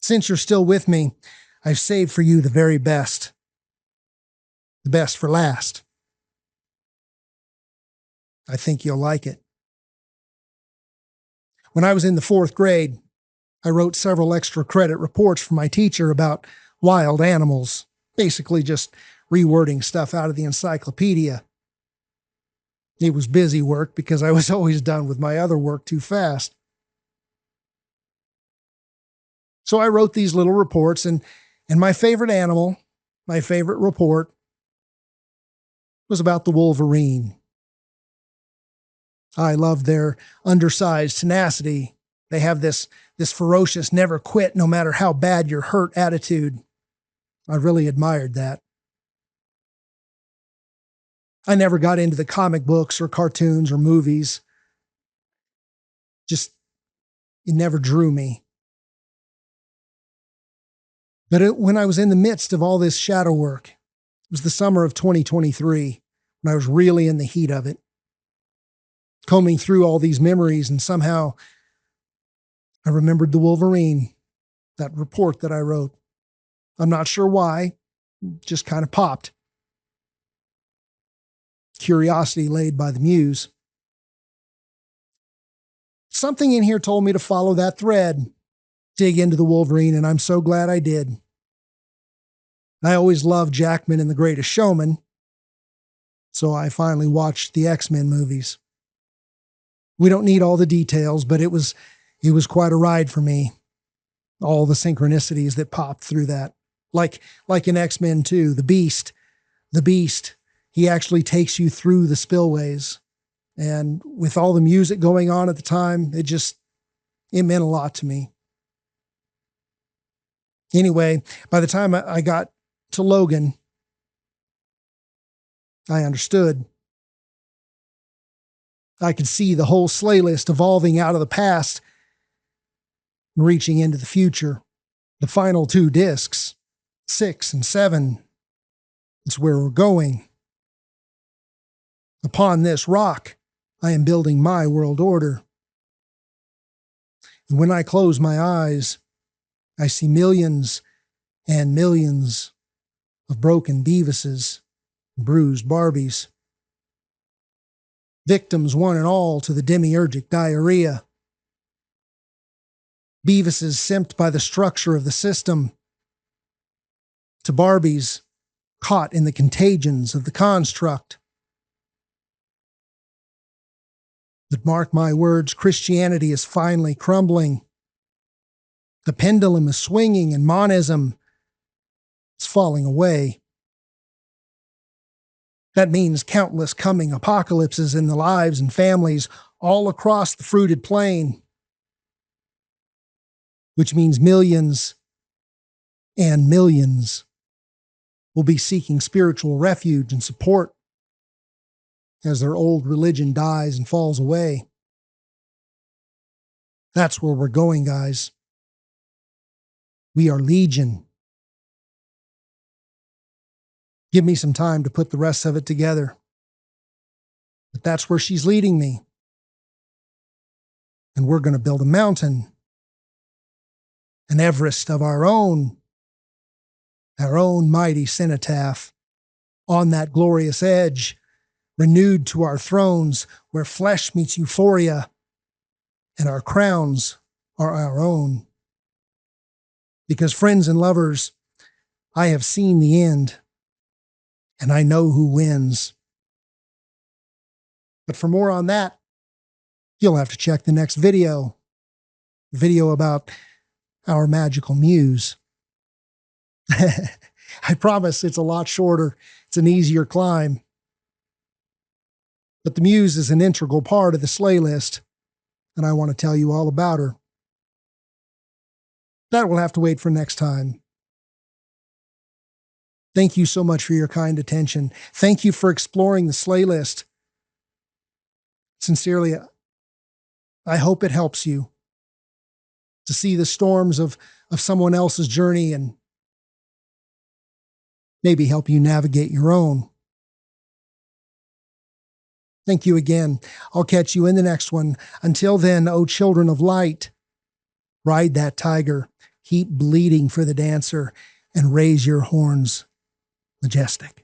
Since you're still with me, I've saved for you the very best. The best for last. I think you'll like it. When I was in the 4th grade, I wrote several extra credit reports for my teacher about wild animals, basically just rewording stuff out of the encyclopedia. It was busy work because I was always done with my other work too fast. So I wrote these little reports, and my favorite animal, my favorite report, was about the Wolverine. I love their undersized tenacity. They have this ferocious, never quit, no matter how bad you're hurt attitude. I really admired that. I never got into the comic books or cartoons or movies. Just, it never drew me. But when I was in the midst of all this shadow work, it was the summer of 2023, when I was really in the heat of it, combing through all these memories, and somehow I remembered the Wolverine, that report that I wrote. I'm not sure why, just kind of popped. Curiosity laid by the muse. Something in here told me to follow that thread, dig into the Wolverine, and I'm so glad I did. I always loved Jackman in The Greatest Showman, so I finally watched the X-Men movies. We don't need all the details, but it was quite a ride for me. All the synchronicities that popped through that. Like in X-Men 2, the Beast, he actually takes you through the spillways. And with all the music going on at the time, it meant a lot to me. Anyway, by the time I got to Logan, I understood. I could see the whole Slaylist evolving out of the past and reaching into the future. The final 2 discs, 6 and 7, it's where we're going. Upon this rock, I am building my world order. And when I close my eyes, I see millions and millions of broken Beavises, bruised Barbies. Victims one and all to the demiurgic diarrhea. Beavises simped by the structure of the system, to Barbies caught in the contagions of the construct. But mark my words, Christianity is finally crumbling. The pendulum is swinging and monism is falling away. That means countless coming apocalypses in the lives and families all across the fruited plain, which means millions and millions will be seeking spiritual refuge and support as their old religion dies and falls away. That's where we're going, guys. We are Legion. Give me some time to put the rest of it together. But that's where she's leading me. And we're going to build a mountain, an Everest of our own mighty cenotaph on that glorious edge, renewed to our thrones where flesh meets euphoria and our crowns are our own. Because friends and lovers, I have seen the end and I know who wins. But for more on that, you'll have to check the next video about our magical muse. I promise it's a lot shorter. It's an easier climb. But the muse is an integral part of the Slaylist, and I want to tell you all about her. That will have to wait for next time. Thank you so much for your kind attention. Thank you for exploring the Slaylist. Sincerely, I hope it helps you to see the storms of someone else's journey and maybe help you navigate your own. Thank you again. I'll catch you in the next one. Until then, O children of light, ride that tiger, keep bleeding for the dancer, and raise your horns majestic.